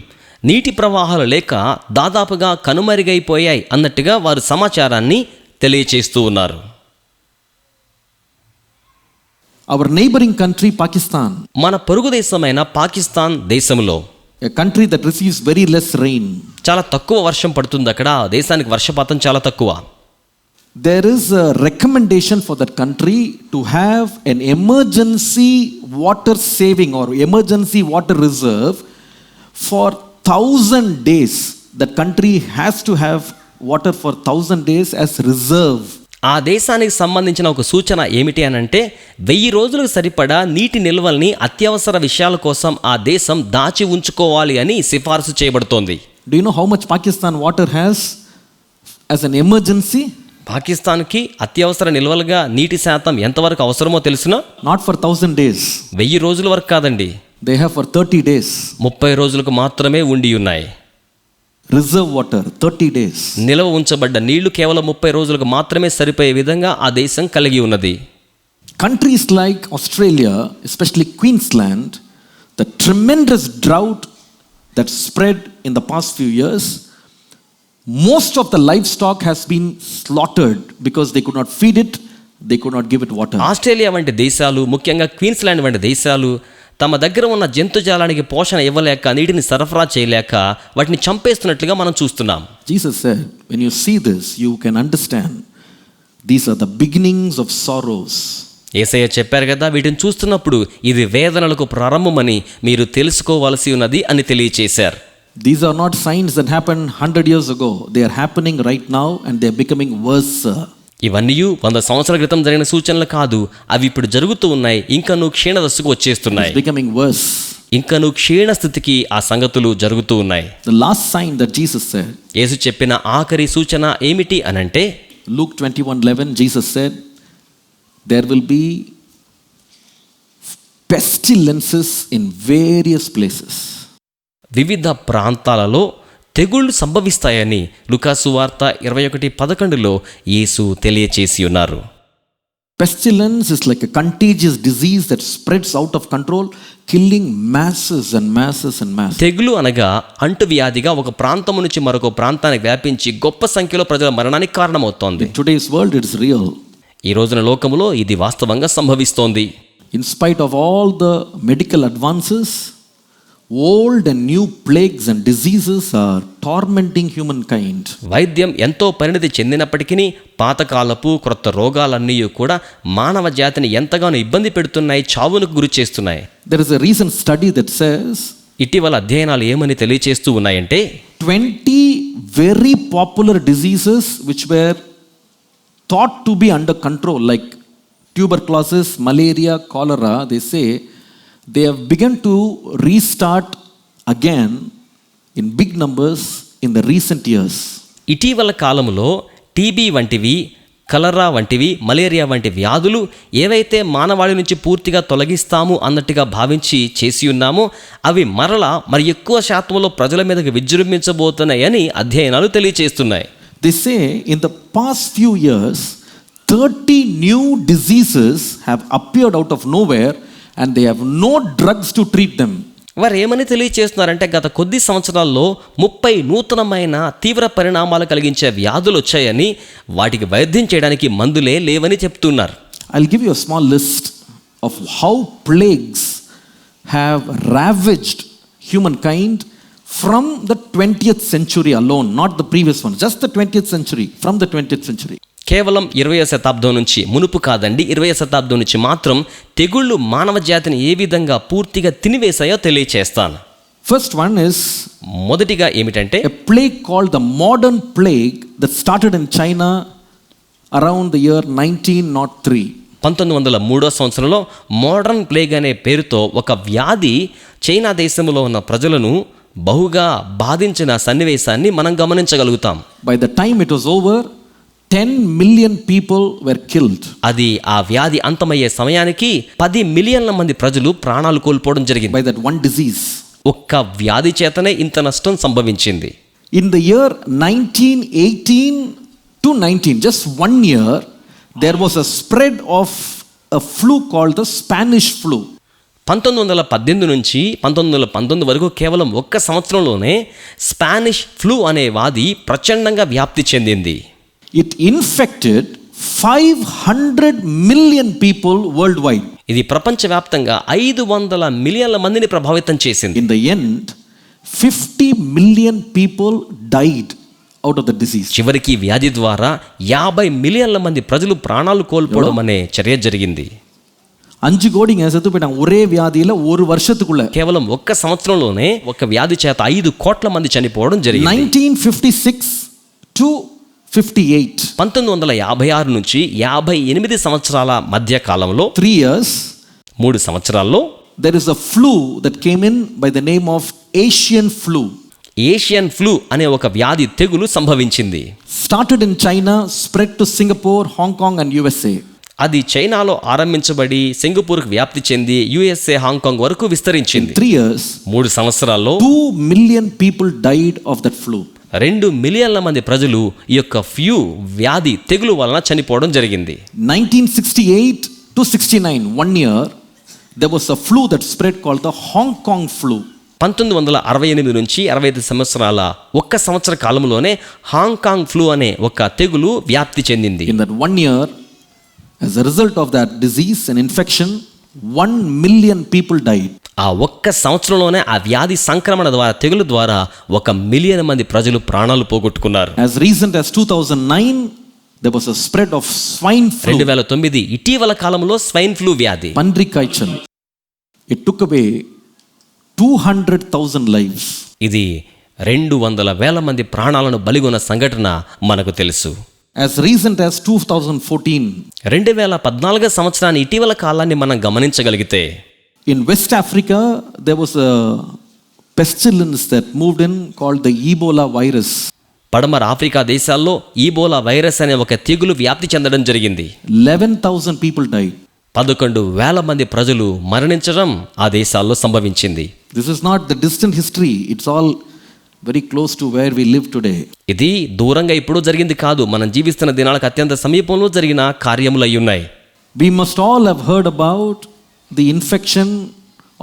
నీటి ప్రవాహాలు లేక దాదాపుగా కనుమరుగైపోయాయి అన్నట్టుగా వారు సమాచారాన్ని తెలియచేస్తూ ఉన్నారు. Our neighboring country Pakistan, మన పొరుగు దేశమైన పాకిస్తాన్ దేశంలో, a country that receives very less rain, చాలా తక్కువ వర్షం పడుతుంది. అక్కడ ఆ దేశానికి వర్షపాతం చాలా తక్కువ. there is a recommendation for that country to have an emergency water saving or emergency water reserve for 1000 days. That country has to have water for 1000 days as reserve. ఆ దేశానికి సంబంధించిన ఒక సూచన ఏమిటి అనంటే 1000 రోజులకు సరిపడా నీటి నిల్వల్ని అత్యవసర విషయాల కోసం ఆ దేశం దాచి ఉంచుకోవాలి అని సిఫారసు చేయబడుతోంది. Do you know how much Pakistan water has as an emergency? పాకిస్తాన్కి అత్యవసర నిల్వలుగా నీటి శాతం ఎంతవరకు అవసరమో తెలుసునా? Not for 1000 days. 1000 రోజుల వరకు కాదండి, They have for 30 days. 30 రోజులకు మాత్రమే ఉండి ఉన్నాయి. Reserve water 30 days. నిల్వ ఉంచబడ్డ నీళ్లు కేవలం 30 రోజులకు మాత్రమే సరిపోయే విధంగా ఆ దేశం కలిగి ఉన్నది. Countries like Australia, especially Queensland, the tremendous drought that spread in the past few years, Most of the livestock has been slaughtered because they could not feed it, they could not give it water. Australia వంటి దేశాలు, ముఖ్యంగా క్వీన్స్లాండ్ వంటి దేశాలు తమ దగ్గర ఉన్న జంతుజాలానికి పోషణ ఇవ్వలేక, నీటిని సరఫరా చేయలేక వాటిని చంపేస్తున్నట్లుగా మనం చూస్తున్నాం. Jesus said, when you see this, you can understand these are the beginnings of sorrows. యేసయ్య చెప్పారు కదా, వీటిని చూస్తున్నప్పుడు ఇది వేదనలకు ప్రారంభమని మీరు తెలుసుకోవాల్సి ఉన్నది అని తెలియచేశారు. These are not signs that happened 100 years ago. They are happening right now and they are becoming worse. ఇవన్నీ 100 సంవత్సరాల క్రితం జరిగిన సూచనలు కాదు, అవి ఇప్పుడు జరుగుతూ ఉన్నాయి. ఇంకా నువ్వు క్షీణదశకు వచ్చేస్తున్నాయి. It's becoming worse. ఇంకా నువ్వు క్షీణ స్థితికి ఆ సంగతులు జరుగుతూ ఉన్నాయి. The last sign that Jesus said, యేసు చెప్పిన ఆఖరి సూచన ఏమిటి అనంటే, Luke 21:11, Jesus said, there will be pestilences in various places. వివిధ ప్రాంతాలలో తెగుళ్ళు సంభవిస్తాయని లూకాసు వార్త 21:11 యేసు తెలియచేసి ఉన్నారు. Pestilence is like a contagious disease that spreads out of control, killing masses and masses and masses. తెగులు అనగా అంటువ్యాధిగా ఒక ప్రాంతం నుంచి మరొక ప్రాంతానికి వ్యాపించి గొప్ప సంఖ్యలో ప్రజల మరణానికి కారణమవుతోంది. In today's world it is real. ఈ రోజున లోకములో ఇది వాస్తవంగా సంభవిస్తోంది. In spite of all the medical advances, old and new plagues and diseases are tormenting humankind. వైద్యం ఎంతో పరిణతి చెందినప్పటికీ పాతకాలపు క్రొత్త రోగాలన్నీ కూడా మానవ జాతిని ఎంతగానో ఇబ్బంది పెడుతున్నాయి, చావునకు గురి చేస్తున్నాయి. There is a recent study that says ఇటీవల అధ్యయనాలు ఏమని తెలియచేస్తూ ఉన్నాయంటే, 20 very popular diseases which were thought to be under control, like tuberculosis, malaria, cholera, they say they have begun to restart again in big numbers in the recent years. ఇటీవల కాలంలో టీబీ వంటివి, కలరా వంటివి, మలేరియా వంటి వ్యాధులు ఏవైతే మానవాళి నుంచి పూర్తిగా తొలగిస్తాము అన్నట్టుగా భావించి చేసి ఉన్నామో అవి మరలా మరి ఎక్కువ శాతంలో ప్రజల మీదకి విజృంభించబోతున్నాయని అధ్యయనాలు తెలియచేస్తున్నాయి. They say in the past few years 30 new diseases have appeared out of nowhere and they have no drugs to treat them. వారు ఏమని తెలియచేస్తున్నారంటే, గత కొద్ది సంవత్సరాల్లో 30 నూతనమైన తీవ్ర పరిణామాలు కలిగించే వ్యాధులు వచ్చాయని, వాటికి వైద్యం చేయడానికి మందులే లేవని చెప్తున్నారు. I'll give you a small list of how plagues have ravaged humankind from the 20th century alone, not the previous one, just the 20th century, from the 20th century. కేవలం 20వ శతాబ్దం నుంచి, మునుపు కాదండి, 20వ శతాబ్దం నుంచి మాత్రం తెగుళ్ళు మానవ జాతిని ఏ విధంగా పూర్తిగా తినివేశాయో తెలియచేస్తాను. First one is మొదటిగా ఏమిటంటే, a plague called the modern plague that started in China around the year 1903. 1903వ సంవత్సరంలో మోడర్న్ ప్లేగ్ అనే పేరుతో ఒక వ్యాధి చైనా దేశంలో ఉన్న ప్రజలను బహుగా బాధించిన సన్నివేశాన్ని మనం గమనించగలుగుతాం. By the time it was over, 10 million people were killed. అది ఆ వ్యాధి అంతమయ్యే సమయానికి 10 మిలియన్ల మంది ప్రజలు ప్రాణాలు కోల్పోవడం జరిగింది. By that one disease. ఒక్క వ్యాధి చేతనే ఇంత నష్టం సంభవించింది. In the year 1918 to 19, just 1 year, there was a spread of a flu called the Spanish flu. 1918 నుంచి 1919 వరకు కేవలం ఒక్క సంవత్సరంలోనే స్పానిష్ ఫ్లూ అనే వ్యాధి ప్రచండంగా వ్యాప్తి చెందింది. It infected 500 million people worldwide. ఇది ప్రపంచవ్యాప్తంగా 500 మిలియన్ల మందిని ప్రభావితం చేసింది. In the end, 50 million people died out of the disease. చివరికి వ్యాధి ద్వారా 50 మిలియన్ల మంది ప్రజలు ప్రాణాలు కోల్పోవడం అనే చర్య జరిగింది. 5 கோடிங்க செத்து போயிட்டாங்க ஒரே வியாதியில ஒரு வருஷத்துக்குள்ள. కేవలం ఒక్క సంవత్సరంలోనే ఒక వ్యాధి చేత 5 కోట్ల మంది చనిపోవడం జరిగింది. 1956 to 58. 1956 నుంచి 58 సంవత్సరాల మధ్య కాలంలో 3 years, 3 సంవత్సరాల్లో there is a flu that came in by the name of Asian flu. Asian flu అనే ఒక వ్యాధి తెగులు సంభవించింది. Started in China, spread to Singapore, Hong Kong and USA. అది చైనాలో ఆరంభించబడి సింగపూర్కు వ్యాప్తి చెంది యుఎస్ఏ, హాంకాంగ్ వరకు విస్తరించింది. 3 years, 3 సంవత్సరాల్లో 2 million people died of that flu. 2 మిలియన్ల మంది ప్రజలు ఈ యొక్క ఫ్లూ వ్యాధి తెగులు వలన చనిపోవడం జరిగింది. 1968 to 69, 1 year, there was a flu that spread called the Hong Kong flu. 1968 నుంచి 65 సంవత్సరాల ఒక్క సంవత్సర కాలంలోనే హాంకాంగ్ ఫ్లూ అనే ఒక తెగులు వ్యాప్తి చెందింది. In that 1 year, as a result of that disease and infection, 1 million people died. ఆ ఒక్క సంవత్సరంలోనే ఆ వ్యాధి సంక్రమణ ద్వారా, తెగులు ద్వారా 1 మిలియన్ మంది ప్రజలు ప్రాణాలు పోగొట్టుకున్నారు. As recent as 2009, there was a spread of swine flu. 2009 ఇటీవల కాలంలో స్వైన్ ఫ్లూ వ్యాధి, పండ్రి కాய்ச்சல். It took away 200,000 lives. ఇది 200,000 మంది ప్రాణాలను బలిగొన్న సంఘటన మనకు తెలుసు. As recent as 2014, 2014 సంవత్సరాన్ని ఇటీవల కాలాన్ని మనం గమనించగలిగితే, in West Africa there was a pestilence that moved in called the Ebola virus. పడమర ఆఫ్రికా దేశాల్లో ఈబోలా వైరస్ అనే ఒక తెగులు వ్యాప్తి చెందడం జరిగింది. 11,000 people died. 11,000 మంది ప్రజలు మరణించడం ఆ దేశాల్లో సంభవించింది. This is not the distant history. It's all very close to where we live today. ఇది దూరంగా ఇప్పుడు జరిగింది కాదు, మనం జీవిస్తున్న దినాలకు అత్యంత సమీపంలో జరిగిన కార్యములు అయి ఉన్నాయి. We must all have heard about the infection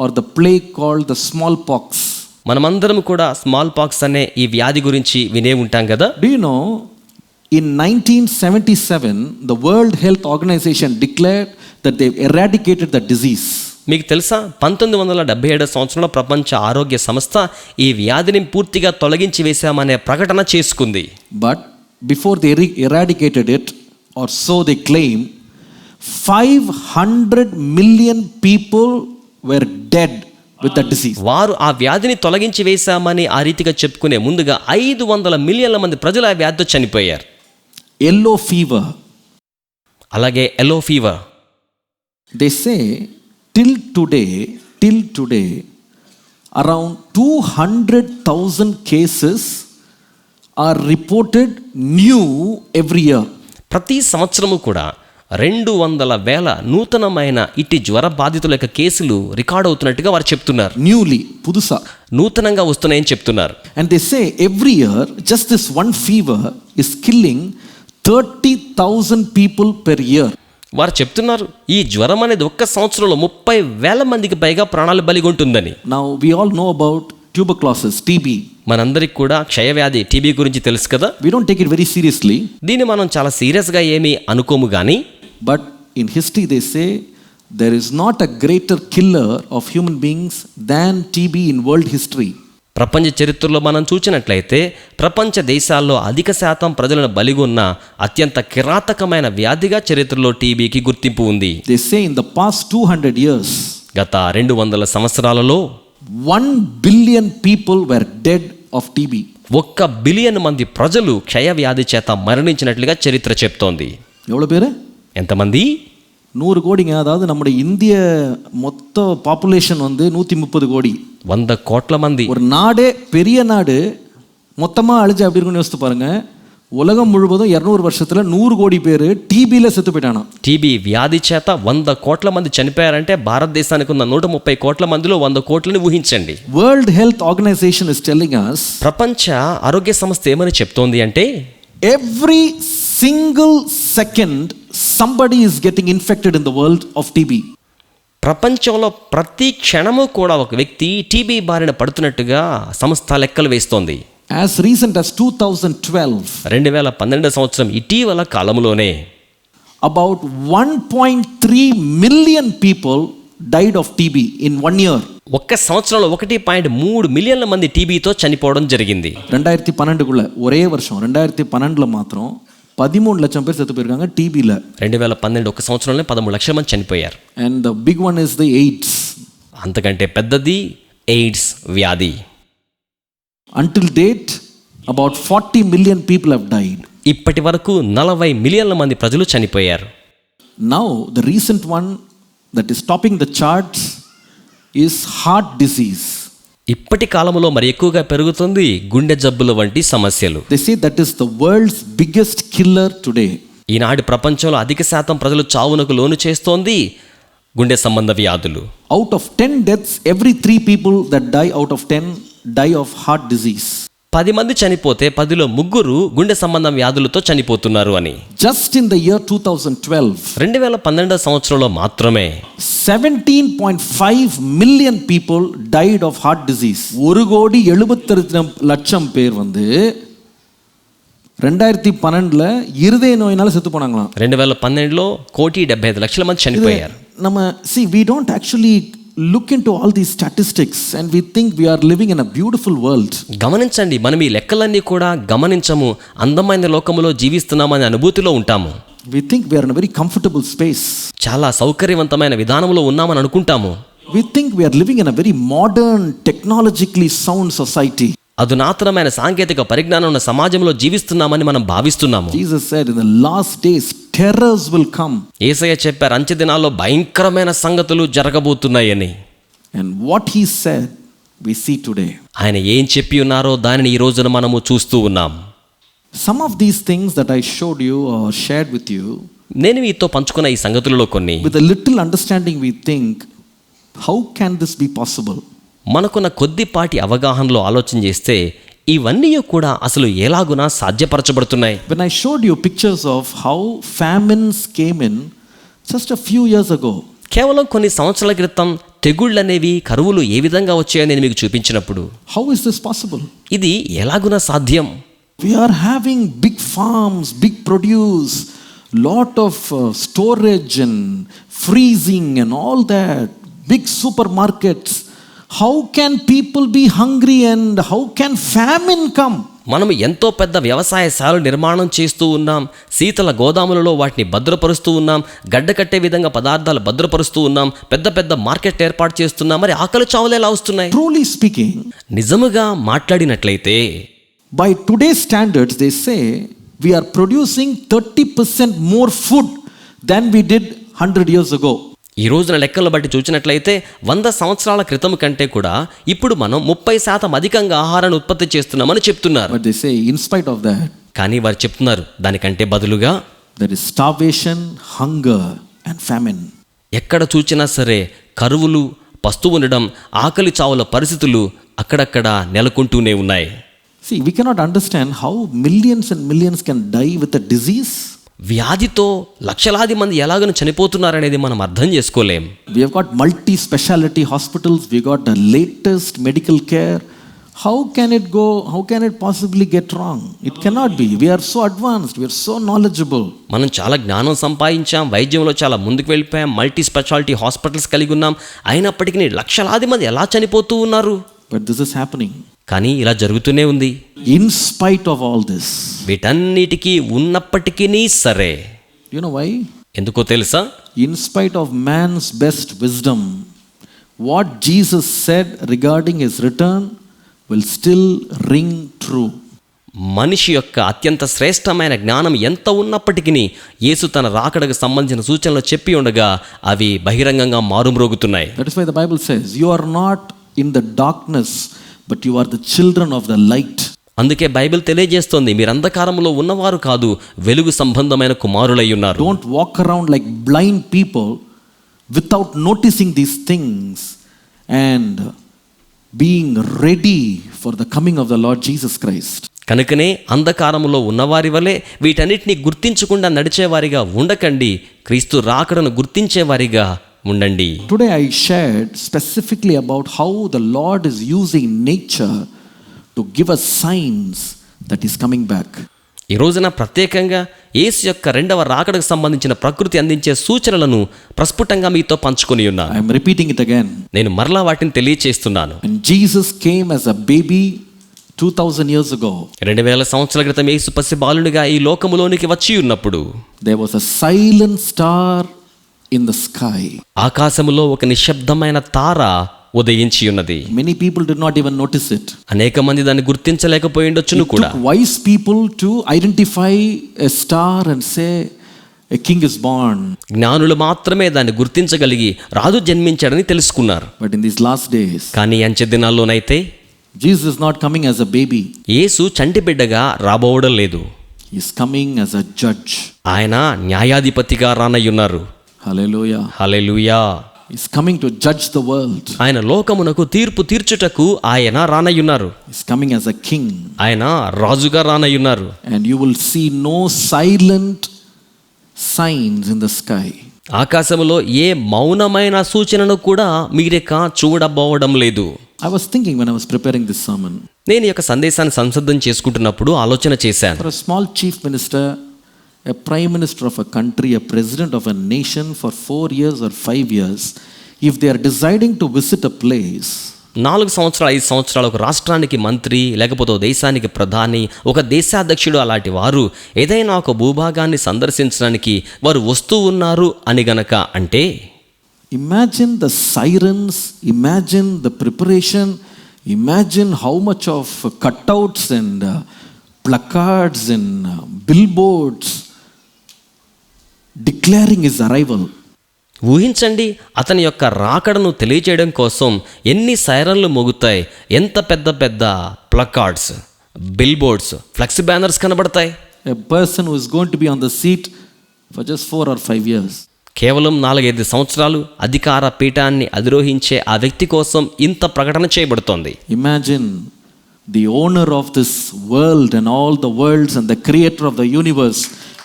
or the plague called the smallpox. మనమందరం కూడా స్మాల్ పాక్స్ అనే ఈ వ్యాధి గురించి వినే ఉంటాం కదా. Do you know, in 1977, the World Health Organization declared that they've eradicated the disease. మీకు తెలుసా, 1977 సంవత్సరంలో ప్రపంచ ఆరోగ్య సంస్థ ఈ వ్యాధిని పూర్తిగా తొలగించి వేశామనే ప్రకటన చేసుకుంది. But before they eradicated it, or so they claim, 500 million people were dead with the disease. వారు ఆ వ్యాధిని తొలగించి వేశామని ఆ రీతిగా చెప్పుకునే ముందుగా 500 మిలియన్ల మంది ప్రజలు ఆ వ్యాధితో చనిపోయారు. Yellow fever. అలాగే yellow fever. They say till today around 200,000 cases are reported new every year. ప్రతి సంవత్సరము కూడా 200,000 నూతనమైన ఇట్టి జ్వర బాధితుల యొక్క కేసులు రికార్డ్ అవుతున్నట్టుగా వారు చెప్తున్నారు. Newly, pudusa. నూతనంగా వస్తున్నాయని చెప్తున్నారు. And they say every year just this one fever is killing 30,000 people per year. వారు చెప్తున్నారు ఈ జ్వరం అనేది ఒక్క సంవత్సరంలో 30,000 మందికి పైగా ప్రాణాలు బలిగొంటుందని. Now we all know about tuberculosis, TB. మనందరికి కూడా క్షయవ్యాధి, టీబీ గురించి తెలుసు కదా. We don't take it very seriously. దీన్ని మనం చాలా సీరియస్గా ఏమీ అనుకోము కానీ, but in history they say there is not a greater killer of human beings than TB in world history. ప్రపంచ చరిత్రలో మనం చూసినట్లయితే ప్రపంచ దేశాల్లో అధిక శాతం ప్రజలను బలిగొన్న అత్యంత కిరాతకమైన వ్యాధిగా చరిత్రలో టీబీకి గుర్తింపు ఉంది. They say in the past 200 years, గత 200 సంవత్సరాలలో 1 billion people were dead of TB. 1 billion మంది ప్రజలు క్షయ వ్యాధి చేత మరణించినట్లుగా చరిత్ర చెప్తోంది. எவ்வளவு பேரு? ఎంతమంది? 100 கோடிங்க. அதாவது நம்முடைய இந்திய மொத்த பாப்புலேஷன் 130 கோடி. 100 కోట్ల మంది. ஒரு நாடே, பெரிய நாடு மொத்தமா அழிஞ்சு அப்படி இருக்குன்னு யோசித்து பாருங்க. உலகம் முழுவதும் 200 வருஷத்துல 100 கோடி பேர் టీబీல செத்து போயிட்டானா. టీబీ వ్యాధి చేత 100 కోట్ల మంది చనిపోయారంటే భారతదేశానికి ఉన్న 130 కోట్ల మందిలో 100 కోట్లని ఊహించండి. World health organization is telling us, ప్రపంచ ఆరోగ్య సంస్థ ఏమని చెప్తోంది అంటే every single second somebody is getting infected in the world of TB. ప్రపంచంలో ప్రతి క్షణము కూడా ఒక వ్యక్తి టీబీ బారిన పడుతున్నట్టుగా సంస్థ లెక్కలు వేస్తోంది. As recent as 2012, 2012 సంవత్సరం ఇటీవల కాలంలోనే about 1.3 million people died of TB in 1 year. ఒక్క సంవత్సరంలో 1.3 మిలియన్ల మంది టీబీతో చనిపోవడం జరిగింది. 2012కుள்ள ఒరే వర్షం 2012లో మాత్రం 13 లక్షల పేరు సెత్తు పోయారు టీబీలో. 2012 ఒక సంవత్సరంలో 13 లక్షల మంది చనిపోయారు. And the big one is the AIDS. అంతకంటే పెద్దది ఎయిడ్స్ వ్యాధి. Until date about 40 million people have died. ఇప్పటి వరకు 40 మిలియన్ల మంది ప్రజలు చనిపోయారు. Now the recent one that is topping the charts is heart disease. ఇప్పటి కాలంలో మరి ఎక్కువగా పెరుగుతుంది గుండె జబ్బుల వంటి సమస్యలు. They say that is the world's biggest killer today. ఈనాటి ప్రపంచంలో అధిక శాతం ప్రజలు చావునకు లోను చేస్తోంది గుండె సంబంధ వ్యాధులు. Out of 10 deaths, every 3 people that die out of 10 die of heart disease. 10 మంది చనిపోతే 10లో 3 గుండె సంబంధం వ్యాధులతో చనిపోతున్నారు అని. Just in the year 2012, 2012 సంవత్సరంలో మాత్రమే 17.5 million people died of heart disease. 1,72,00,000 பேர் வந்து 2012ல இருதய நோயினால செத்து போனாங்களாம். 2012లో 1,75,00,000 మంది చనిపోయారు. See, we don't actually look into all these statistics and we think we are living in a beautiful world. గమనించండి, మనం ఈ లెక్కలన్నీ కూడా గమనించము, అందమైన లోకములో జీవిస్తున్నామనే అనుభూతిలో ఉంటాము. We think we are in a very comfortable space. చాలా సౌకర్యవంతమైన విధానంలో ఉన్నామని అనుకుంటాము. We think we are living in a very modern, technologically sound society. అధునాతనమైన సాంకేతిక పరిజ్ఞానం ఉన్న సమాజంలో జీవిస్తున్నామని మనం భావిస్తున్నాము. Jesus said in the last days terrors will come. యేసయ్య చెప్పారు, అంచె దినాల్లో భయంకరమైన సంగతులు జరగబోతున్నాయని. And what he said we see today. ఆయన ఏం చెప్పి ఉన్నారో దానిని ఈ రోజున మనము చూస్తూ ఉన్నాం. Some of these things that I showed you or shared with you, నేను మీతో పంచుకున్న ఈ సంగతులలో కొన్ని with a little understanding we think, how can this be possible? మనకున్న కొద్దిపాటి అవగాహనలో ఆలోచన చేస్తే ఇవన్నీ కూడా అసలు ఎలాగునా సాధ్యపరచబడుతున్నాయి. When I showed you pictures of how famines came in just a few years ago, కేవలం కొన్ని సంవత్సరాల క్రితం తెగుళ్ళనేవి, కరువులు ఏ విధంగా వచ్చాయో నేను మీకు చూపించినప్పుడు, how is this possible? ఇది ఎలాగునా సాధ్యం? We are having big farms, big produce, lot of storage and freezing and all that, big supermarkets. How can people be hungry and how can famine come? మనం ఎంతో పెద్ద వ్యవసాయశాలలు నిర్మాణం చేస్తూ ఉన్నాం, శీతల గోదాములలో వాటిని భద్రపరుస్తూ ఉన్నాం, గడ్డ కట్టే విధంగా పదార్థాలు భద్రపరుస్తూ ఉన్నాం, పెద్ద పెద్ద మార్కెట్ ఏర్పాటు చేస్తున్నాం, మరి ఆకలి చావులు ఎలా వస్తున్నాయి? Truly speaking, నిజముగా మాట్లాడినట్లయితే, by today's standards they say we are producing 30% more food than we did 100 years ago. ఈ రోజున లెక్కలను బట్టి చూసినట్లయితే 100 సంవత్సరాల క్రితం కంటే కూడా ఇప్పుడు మనం 30% అధికంగా ఆహారాన్ని ఉత్పత్తి చేస్తున్నామని చెప్తున్నారు. But they say in spite of that, కానీ వారు చెప్తున్నారు దానికంటే బదులుగా there is starvation, hunger and famine. ఎక్కడ చూచినా సరే కరువులు, పస్తు ఉండడం, ఆకలి చావుల పరిస్థితులు అక్కడక్కడ నెలకొంటూనే ఉన్నాయి. See, we cannot understand how millions and millions can die with a disease. వ్యాధితో లక్షలాది మంది ఎలాగను చనిపోతున్నారనేది మనం అర్థం చేసుకోలేం. We have got multi-speciality hospitals, we got the latest medical care. How can it go? How can it possibly get wrong? It cannot be. We are so advanced, we are so knowledgeable. మనం చాలా జ్ఞానం సంపాదించాం, వైద్యంలో చాలా ముందుకు వెళ్ళిపోయాం, మల్టీ స్పెషాలిటీ హాస్పిటల్స్ కలిగి ఉన్నాం, అయినప్పటికీ లక్షలాది మంది ఎలా చనిపోతూ ఉన్నారు? But this is happening. కానీ ఇలా జరుగుతూనే ఉంది. In spite of all this. వీటన్నిటికీ ఉన్నప్పటికీ సరే. You know why? ఎందుకో తెలుసా? In spite of man's best wisdom, what Jesus said regarding his return will still ring true. మనిషి యొక్క అత్యంత శ్రేష్టమైన జ్ఞానం ఎంత ఉన్నప్పటికీ యేసు తన రాకడకు సంబంధించిన సూచనలు చెప్పి ఉండగా అవి బహిరంగంగా మారుమ్రోగుతున్నాయి. That is why the Bible says, you are not in the darkness, but you are the children of the light. అందుకే బైబిల్ తెలియజేస్తోంది, మీరు అంధకారంలో ఉన్నవారు కాదు, వెలుగు సంబంధమైన కుమారులై ఉన్నారు. Don't walk around like blind people without noticing these things and being ready for the coming of the Lord Jesus Christ. కనుకనే అంధకారములో ఉన్నవారి వలె వీటన్నిటిని గుర్తించకుండా నడిచేవారిగా ఉండకండి, క్రీస్తు రాకడను గుర్తించేవారిగా ఉండండి. Today I shared specifically about how the Lord is using nature to give us signs that he's coming back. ఈ రోజున ప్రత్యేకంగా యేసు యొక్క రెండవ రాకడకు సంబంధించిన ప్రకృతి అందించే సూచనలను ప్రస్ఫుటంగా మీతో పంచుకొని ఉన్నాను. I am repeating it again. నేను మరలా వాటిని తెలియచేస్తున్నాను. And Jesus came as a baby 2000 years ago. 2000 సంవత్సరాల క్రితం యేసు పసి బాలునిగా ఈ లోకములోనికి వచ్చి ఉన్నప్పుడు there was a silent star in the sky. ఆకాశములో ఒక నిశ్శబ్దమైన తార ఉదయించి ఉన్నది. Many people did not even notice it. అనేక మంది దాన్ని గుర్తించలేకపోయిండొచ్చును కూడా. It took wise people to identify a star and say a king is born. జ్ఞానులు మాత్రమే దాన్ని గుర్తించగలిగి రాజు జన్మించాడని తెలుసుకున్నారు. But in these last days, కానీ అంచె దినాల్లోనైతే Jesus is not coming as a baby. యేసు చంటి బిడ్డగా రాబోవడం లేదు. He is coming as a judge. ఆయన న్యాయాధిపతిగా రానయ్యున్నారు. Hallelujah. Hallelujah. He's coming to judge the world. ఆయన లోకమునకు తీర్పు తీర్చుటకు ఆయన రానయ్యున్నారు. He's coming as a king. ఆయన రాజుగా రానయ్యున్నారు. And you will see no silent signs in the sky. ఆకాశములో ఏ మౌనమైన సూచనను కూడా మీరిక చూడబోవడం లేదు. I was thinking when I was preparing this sermon. నేను ఈ యొక్క సందేశాన్ని సంసిద్ధం చేసుకుంటున్నప్పుడు ఆలోచన చేశాను. For a small chief minister, a prime minister of a country, a president of a nation for 4 years or 5 years, if they are deciding to visit a place, 4 సంవత్సరాలు 5 సంవత్సరాలు ఒక రాష్ట్రానికి మంత్రి, లేకపోతే ఒక దేశానికి ప్రధాని, ఒక దేశాధ్యక్షుడు అలాంటి వారు ఏదైనా ఒక భూభాగాన్ని సందర్శించడానికి వారు వస్తూ ఉన్నారు అని గనక అంటే, imagine the sirens, imagine the preparation, imagine how much of cutouts and placards and billboards declaring his arrival. ఊహించండి, అతని యొక్క రాకడను తెలియచేయడం కోసం ఎన్ని సైరన్లు మోగుతాయి, ఎంత పెద్ద పెద్ద placards, bill boards, flexi banners కనబడతాయి. A person who is going to be on the seat for just 4 or 5 years. కేవలం 4-5 సంవత్సరాలు అధికార పీఠాన్ని అధిరోహించే ఆ వ్యక్తి కోసం ఇంత ప్రకటన చేయబడుతోంది. Imagine the owner of this world and all the worlds and the creator of the universe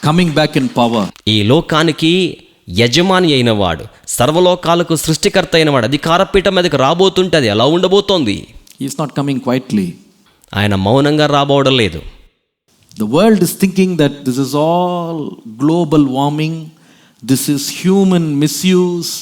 coming back in power. ఈ లోకానికి యజమాని అయిన వాడు, సర్వలోకాలకు సృష్టికర్త అయిన వాడు అధికార పీఠం మీదకి రాబోతుంటే అది ఎలా ఉండబోతోంది? He is not coming quietly. ఆయన మౌనంగా రాబోవడం లేదు. The world is thinking that this is all global warming, this is human misuse.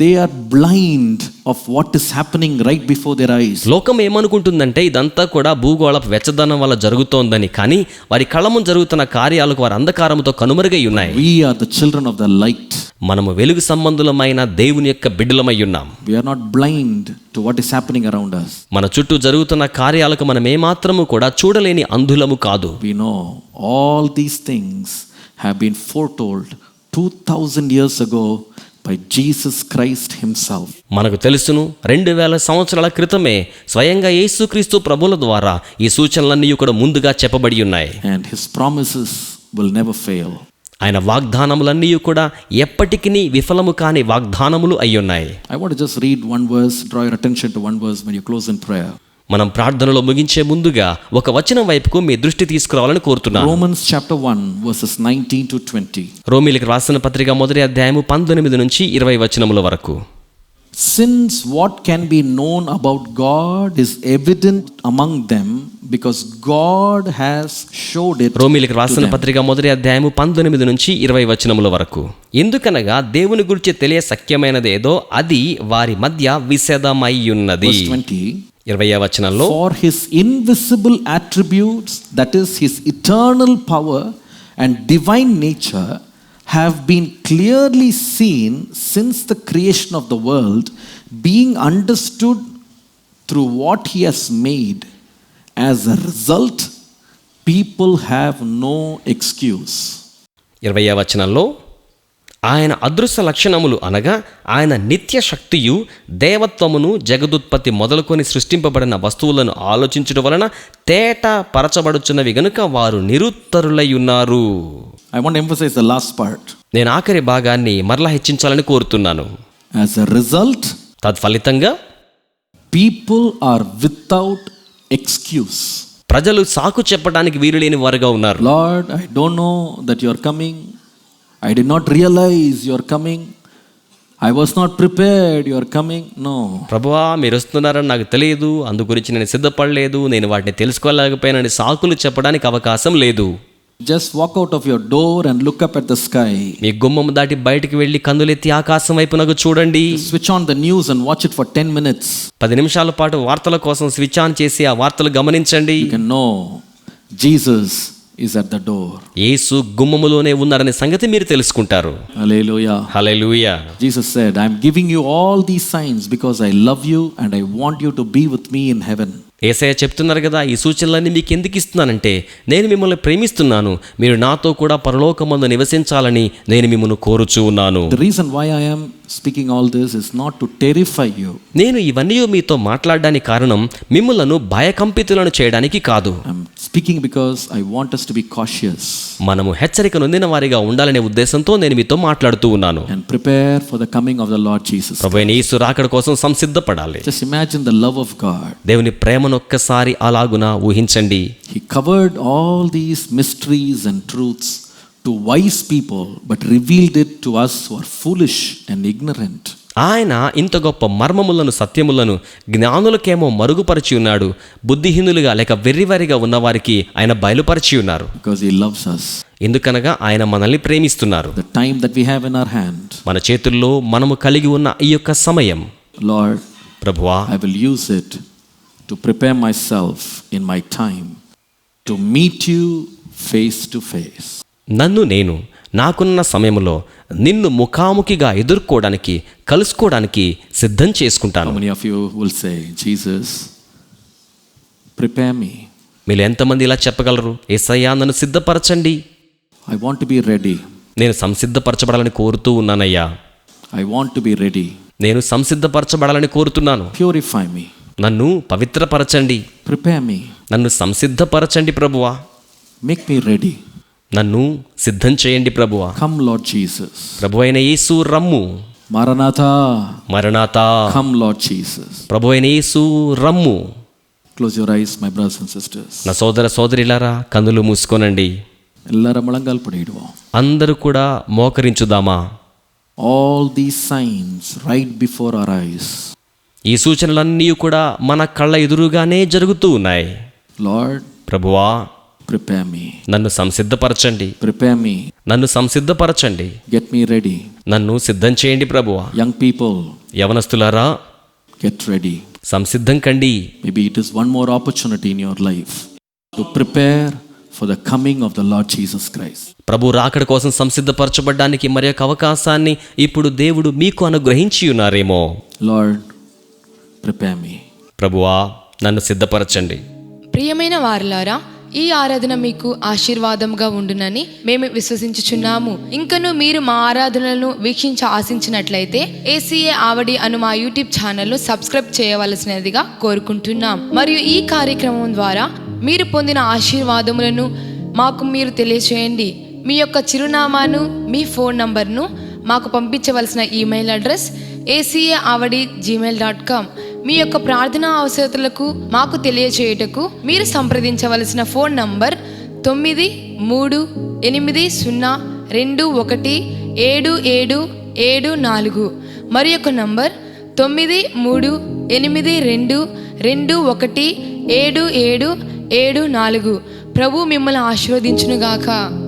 They are blind of what is happening right before their eyes. లోకం ఏమనుకుంటుందంటే ఇదంతా కూడా భూగోళపు వెచ్చదనం వల్ల జరుగుతోందని, కానీ వారి కళ్ళ ముందు జరుగుతున్న కార్యాలకు వారి అంధకారంతో కనుమరుగై ఉన్నాయి. We are the children of the light. మనము వెలుగు సంబంధులమైన దేవుని యొక్క బిడ్డలమై ఉన్నాం. We are not blind to what is happening around us. మన చుట్టూ జరుగుతున్న కార్యాలకు మనం ఏమాత్రము కూడా చూడలేని అంధులము కాదు. We know all these things have been foretold 2000 years ago by Jesus Christ himself. మనకు తెలుసును, 2000 సంవత్సరాల క్రితమే స్వయంగా యేసుక్రీస్తు ప్రభువుల ద్వారా ఈ సూచనలన్నీ కూడా ముందుగా చెప్పబడి ఉన్నాయి. And his promises will never fail. ఆయన వాగ్దానములన్నీ కూడా ఎప్పటికీ విఫలము కాని వాగ్దానములు అయ్యున్నాయి. I want to just read one verse, draw your attention to one verse when you close in prayer. మనం ప్రార్థనలో ముగించే ముందుగా ఒక వచనం వైపుకు మీ దృష్టి తీసుకురావాలని కోరుతున్నాను. Romans chapter 1 verses 19 to 20. రోమీయులకు రాసిన పత్రిక 1వ అధ్యాయము 19 నుంచి 20 వచనముల వరకు. Since what can be known about God is evident among them because God has showed it. రోమీయులకు రాసిన పత్రిక 1వ అధ్యాయము 19 నుంచి 20 వచనముల వరకు. ఎందుకనగా దేవుని గురించి తెలియ సఖ్యమైనదేదో అది వారి మధ్య విశదమై ఉన్నది. 20వ వచనంలో, for his invisible attributes, that is his eternal power and divine nature, have been clearly seen since the creation of the world, being understood through what he has made. As a result, people have no excuse. 20వ వచనంలో, ఆయన అదృశ్య లక్షణములు అనగా ఆయన నిత్య శక్తియు దేవత్వమును జగదుత్పత్తి మొదలుకొని సృష్టింపబడిన వస్తువులను ఆలోచించడం వలన తేట పరచబడుచున్నవి గనుక వారు నిరుత్తరులై ఉన్నారు. I want to emphasize the last part. నేను ఆఖరి భాగాన్ని మరలా హెచ్చించాలని కోరుతున్నాను. As a result, తత్ఫలితంగా people are without excuse. ప్రజలు సాకు చెప్పడానికి వీలులేని వారుగా ఉన్నారు. Lord, I don't know that you are coming. I did not realize you are coming. I was not prepared, you are coming. No. ప్రభువా, మీరు వస్తున్నారని నాకు తెలియదు, అందు గురించి నేను సిద్ధపడలేదు, నేను వాటిని తెలుసుకోలేకపోయానని సాకులు చెప్పడానికి అవకాశం లేదు. Just walk out of your door and look up at the sky. మీ గుమ్మం దాటి బయటికి వెళ్ళి కన్నులెత్తి ఆకాశం వైపునకు చూడండి. Switch on the news and watch it for 10 minutes. 10 నిమిషాల పాటు వార్తల కోసం స్విచ్ ఆన్ చేసి ఆ వార్తలు గమనించండి. You can know Jesus is at the door. యేసు గుమ్మములోనే ఉన్నారనే సంగతి మీరు తెలుసుకుంటారు. Hallelujah. Hallelujah. Jesus said, I am giving you all these signs because I love you and I want you to be with me in heaven. యేసయ్య చెప్తున్నారు కదా, ఈ సూచనలన్నీ మీకు ఎందుకు ఇస్తున్నానంటే నేను మిమ్మల్ని ప్రేమిస్తున్నాను, మీరు నాతో కూడా పరలోకమందు నివసించాలని నేను మిమ్మల్ని కోరుచూ ఉన్నాను. The reason why I am speaking all this is not to terrify you. నేను ఇవన్నీ మీతో మాట్లాడడానికి కారణం మిమ్ములను భయకంపితులను చేయడానికి కాదు. I'm speaking because I want us to be cautious. మనము హెచ్చరిక నొందిన వారిగా ఉండాలనే ఉద్దేశంతో నేను మీతో మాట్లాడుతూ ఉన్నాను. And prepare for the coming of the Lord Jesus. ప్రభువైన యేసు రాకడ కోసం సంసిద్ధపడాలి. Just imagine the love of God. దేవుని ప్రేమను ఒక్కసారి అలాగున ఊహించండి. He covered all these mysteries and truths to wise people, but revealed it to us who are foolish and ignorant. ఆయన ఇంత గొప్ప మర్మములను సత్యములను జ్ఞానులకేమో మరుగుపరిచి ఉన్నాడు, బుద్ధిహీనులుగా లేక వెర్రివారిగా ఉన్నవారికి ఆయన బయలుపరిచి ఉన్నారు. Because he loves us. ఎందుకనగా ఆయన మనల్ని ప్రేమిస్తున్నారు. The time that we have in our hand, మన చేతుల్లో మనము కలిగి ఉన్న ఈ యొక్క సమయం, Lord, ప్రభువా, I will use it to prepare myself in my time to meet you face to face. నన్ను నేను నాకున్న సమయంలో నిన్ను ముఖాముఖిగా ఎదుర్కోవడానికి కలుసుకోవడానికి సిద్ధం చేసుకుంటాను. How many of you will say, Jesus, prepare me? మీరు ఎంతమంది ఇలా చెప్పగలరు? యేసయ్యా నన్ను సిద్ధపరచండి. I want to be ready. నేను సంసిద్ధపరచబడాలని కోరుతూ ఉన్నానయ్యా. I want to be ready. నేను సంసిద్ధపరచబడాలని కోరుతున్నాను. Purify me. నన్ను పవిత్రపరచండి. Prepare me. నన్ను సంసిద్ధపరచండి ప్రభువా. Make me ready. నన్ను సిద్ధం చేయండి ప్రభువా. Come, Lord Jesus. ప్రభువైన యేసు రమ్ము. Maranatha. మరణాతా. Come, Lord Jesus. ప్రభువైన యేసు రమ్ము. Close your eyes, my brothers and sisters. నా సోదర సోదరిలారా, కన్నులు మూసుకోనండి. ఎల్లరం ముళంగాలు పడిడువా. అందరూ కూడా మోకరించుదామా. All these signs right before our eyes. ఈ సూచనలన్నీ కూడా మన కళ్ళ ఎదురుగానే జరుగుతూ ఉన్నాయి. Lord, ప్రభువా, prepare me. నన్ను సంసిద్ధపరచండి. Prepare me. నన్ను సంసిద్ధపరచండి. Get me ready. నన్ను సిద్ధం చేయండి ప్రభువా. Young people, యవనస్తులారా, get ready. సంసిద్ధం కండి. Maybe it is one more opportunity in your life to prepare for the coming of the Lord Jesus Christ. ప్రభు రాకడ కోసం సంసిద్ధపరచబడ్డానికి మరి ఒక అవకాశాన్ని ఇప్పుడు దేవుడు మీకు అనుగ్రహించి ఉన్నారేమో. Lord, prepare me. ప్రభువా, నన్ను సిద్ధపరచండి. ప్రియమైన వారలారా, ఈ ఆరాధన మీకు ఆశీర్వాదంగా ఉండునని మేము విశ్వసించుచున్నాము. ఇంకను మీరు మా ఆరాధనలను వీక్షించ ఆశించినట్లయితే ACA ఆవడి అను మా యూట్యూబ్ ఛానల్ను సబ్స్క్రైబ్ చేయవలసినదిగా కోరుకుంటున్నాం. మరియు ఈ కార్యక్రమం ద్వారా మీరు పొందిన ఆశీర్వాదములను మాకు మీరు తెలియచేయండి. మీ యొక్క చిరునామాను, మీ ఫోన్ నంబర్ను మాకు పంపించవలసిన ఈమెయిల్ అడ్రస్ acaavadi@gmail.com. మీ యొక్క ప్రార్థనా అవసరతలకు మాకు తెలియచేయుటకు మీరు సంప్రదించవలసిన ఫోన్ నంబర్ 9320217774. మరి యొక్క నంబర్ 9382217774. ప్రభు మిమ్మల్ని ఆశీర్వదించునుగాక.